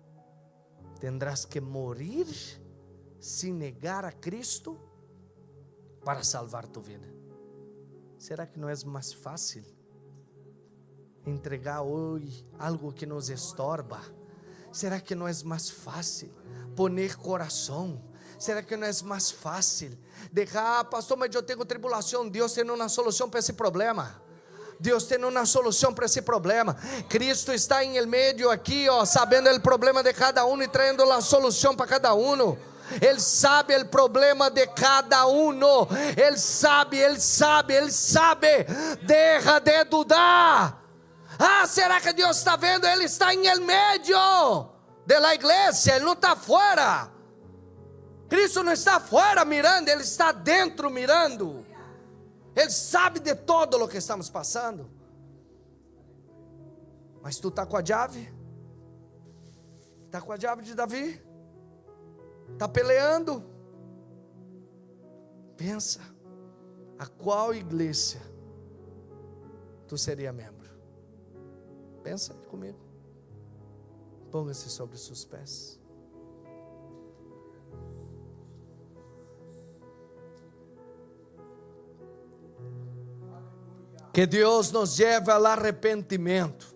Tendrás que morir sem negar a Cristo para salvar tu vida. Será que não é mais fácil entregar hoje algo que nos estorba? Será que não é mais fácil poner coração? Será que não é mais fácil deixar, pastor, mas eu tenho tribulação? Deus tem uma solução para esse problema. Deus tem uma solução para esse problema. Cristo está em el meio aqui, sabendo o problema de cada um e trazendo a solução para cada um. Ele sabe o problema de cada um. Ele sabe. Deixa de dudar. Será que Deus está vendo? Ele está em el meio da igreja, Ele não está fora. Cristo não está fora mirando, Ele está dentro mirando. Ele sabe de todo o que estamos passando. Mas tu está com a chave? Está com a chave de Davi? Está peleando? Pensa, a qual igreja tu seria membro? Pensa comigo. Ponga-se sobre os seus pés. Que Deus nos leve ao arrependimento.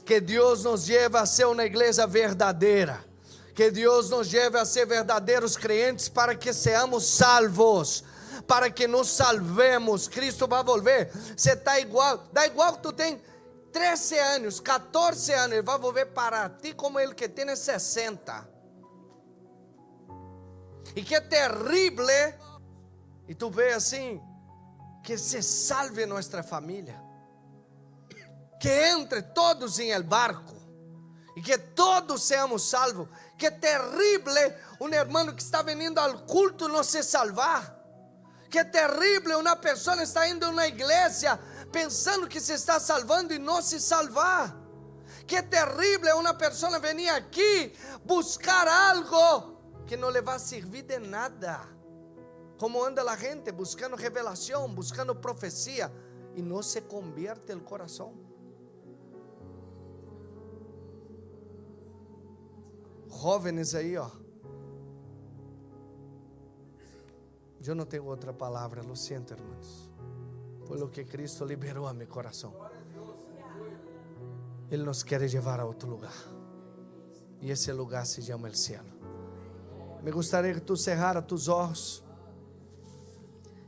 Que Deus nos lleve a ser uma igreja verdadeira. Que Deus nos lleve a ser verdadeiros crentes para que seamos salvos. Para que nos salvemos. Cristo vai volver. Você está igual. Dá igual que tu tem 13 anos, 14 anos. Ele vai volver para ti como ele que tem 60. E que terrível. E tu vê assim. Que se salve nossa família. Que entre todos em el barco. E que todos seamos salvos. Que terrível um irmão que está vindo ao culto não se salvar. Que terrível uma pessoa está indo a uma igreja pensando que se está salvando e não se salvar. Que terrível uma pessoa venir aqui buscar algo que não lhe vai servir de nada. Como anda a gente buscando revelação, buscando profecia e não se convierte o coração. Jóvenes aí, ó. Eu não tenho outra palavra, lo siento, irmãos. Foi o que Cristo liberou a meu coração. Ele nos quer levar a outro lugar. E esse lugar se chama o céu. Me gostaria que tu cerrara tus olhos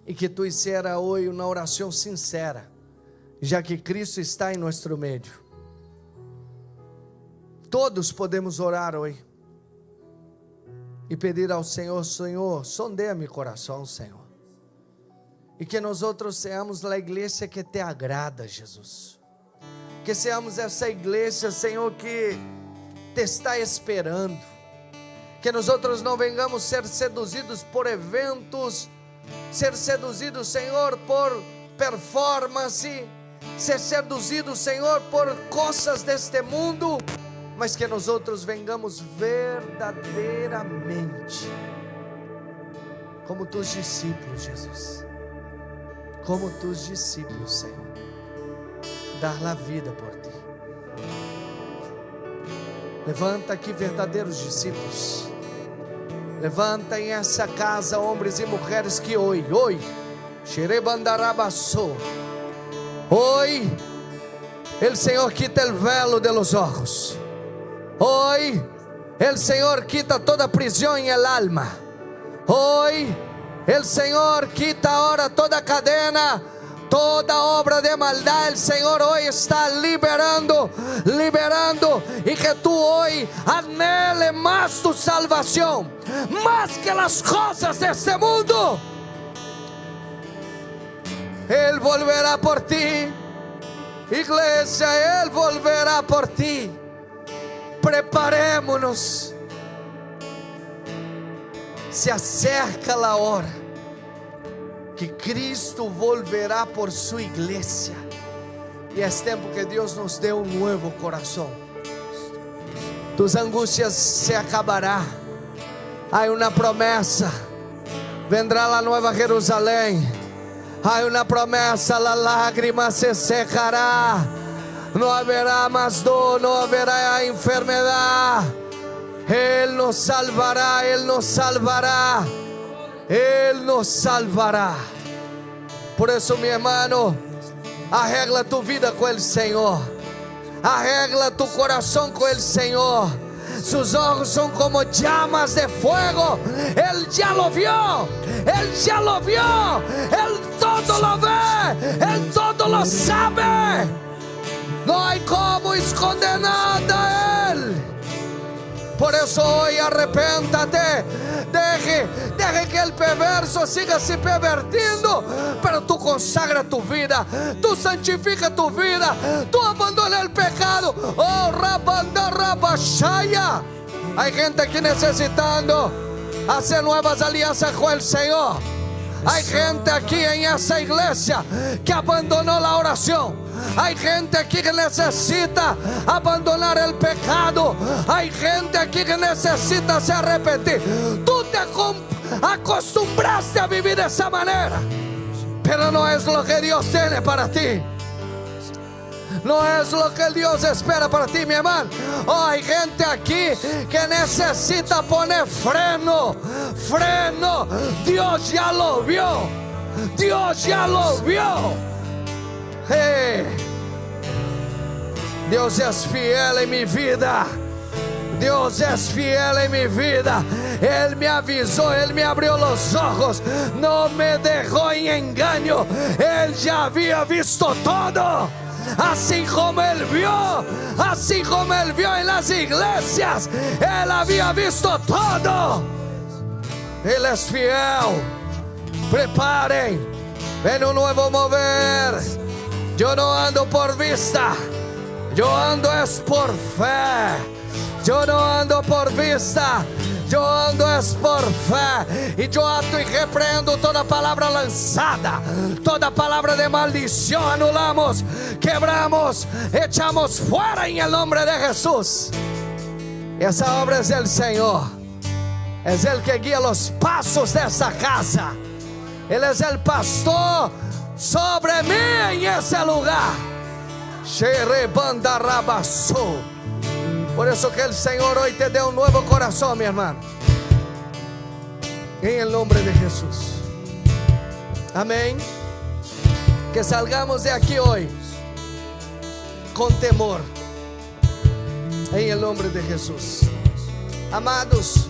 e que tu hiciera hoje uma oração sincera, já que Cristo está em nosso meio. Todos podemos orar hoje e pedir ao Senhor: Senhor, sondeia meu coração, Senhor. E que nós outros seamos a igreja que te agrada, Jesus. Que seamos essa igreja, Senhor, que te está esperando. Que nós outros não venhamos ser seduzidos por eventos, ser seduzidos, Senhor, por performance, ser seduzidos, Senhor, por coisas deste mundo, mas que nós outros venhamos verdadeiramente como tus discípulos, Jesus. Como tus discípulos, Senhor, dar a vida por ti. Levanta aqui verdadeiros discípulos. Levanta em essa casa homens e mulheres que hoje, xerebandarabaçô, hoje, o Senhor quita o velo de los ojos. Hoje, o Senhor quita toda prisão em el alma. Hoje, o Senhor quita agora toda cadena, toda obra de maldade. O Senhor hoje está liberando, e que tu hoje anhele mais tu salvação, mais que as coisas deste mundo. Ele volverá por ti, igreja, Ele volverá por ti. Preparemos-nos. Se acerca a hora que Cristo volverá por sua igreja. E é tempo que Deus nos dê um novo coração. Tus angústias se acabará. Há uma promessa. Vendrá a nova Jerusalém. Há uma promessa. A lágrima se secará. Não haverá mais dor. Não haverá enfermidade. Ele nos salvará, Ele nos salvará, Ele nos salvará. Por isso, meu irmão, arregla tu vida com o Senhor, arregla tu coração com o Senhor. Seus olhos são como chamas de fogo. Ele já lo viu, Ele já lo viu, Ele todo lo vê, Ele todo lo sabe. Não há como esconder nada a Ele. Por isso hoje arrepéntate, deje que o perverso siga se pervertindo, pero tu consagra tu vida, tu santifica tu vida, tu abandona o pecado. Oh, rabandarabashaya. Há gente aqui necessitando fazer novas alianças com o Senhor. Há gente aqui em essa igreja que abandonou a oração. Há gente aqui que necessita abandonar o pecado. Há gente aqui que necessita se arrepender. Tu te acostumbraste a viver dessa maneira, pero não é o que Deus tem para ti. Não é o que Deus espera para ti, meu irmão. Oh, há gente aqui que necessita poner freno. Deus já lo viu. Deus já lo viu. Hey. Deus é fiel em minha vida. Deus é fiel em minha vida. Ele me avisou, Ele me abriu os olhos, não me deixou em engano. Ele já havia visto tudo, assim como Ele viu em las igrejas. Ele havia visto tudo. Ele é fiel. Preparem, vem um novo mover. Eu não ando por vista, eu ando por fé. Eu não ando por vista, eu ando por fé. E eu ato e repreendo toda palavra lançada, toda palavra de maldição anulamos, quebramos, echamos fora em nome de Jesus. Essa obra é do Senhor, é Ele que guia os passos dessa casa. Ele é o pastor sobre mim em esse lugar. Xerebandarabaçou. Por isso que o Senhor hoje te deu um novo coração, minha irmã. Em nome de Jesus. Amém. Que salgamos de aqui hoje com temor. Em nome de Jesus. Amados,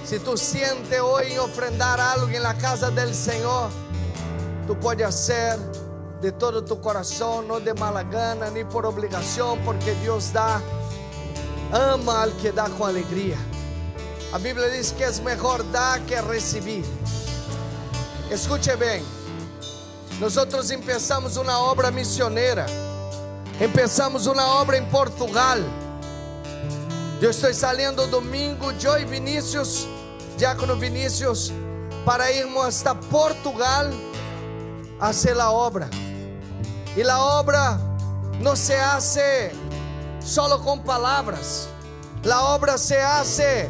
se tu sientes hoje em ofrendar algo em la casa del Senhor, tu pode fazer de todo tu coração, não de mala gana, nem por obrigação, porque Deus dá. Ama al que dá com alegria. A Bíblia diz que é melhor dar que receber. Escute bem. Nós começamos uma obra missioneira. Começamos uma obra em Portugal. Eu estou saindo domingo, eu e Vinícius, diácono Vinícius, para irmos hasta Portugal a hacer a obra. E a obra não se hace solo con palabras. La obra se hace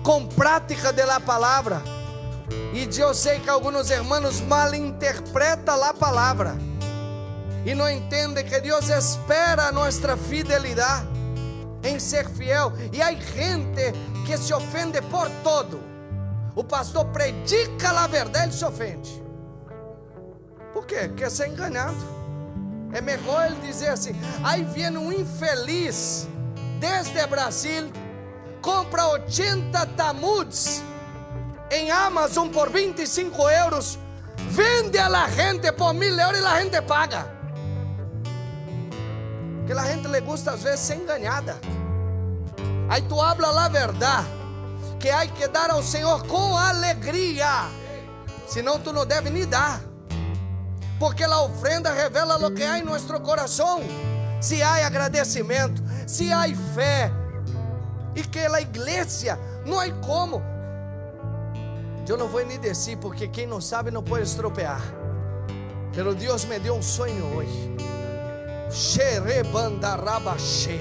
con práctica de la palabra. E eu sei que alguns irmãos malinterpretam a palavra e não entendem que Deus espera nossa fidelidade em ser fiel. E há gente que se ofende por todo. O pastor predica a verdade e se ofende. Por quê? Quer ser enganado. É melhor ele dizer assim: aí vem um infeliz desde Brasil, compra 80 tamudes em Amazon por 25 euros, vende a la gente por 1000 euros e a gente paga. Porque a gente le gusta às vezes ser enganada. Aí tu habla a verdade, que há que dar ao Senhor com alegria, senão tu não deve nem dar. Porque a ofrenda revela o que há em nosso coração. Se há agradecimento, se há fé, e que a igreja não há como. Eu não vou nem descer, porque quem não sabe não pode estropear. Pero Deus me deu um sonho hoje. Xerebandarabaxê.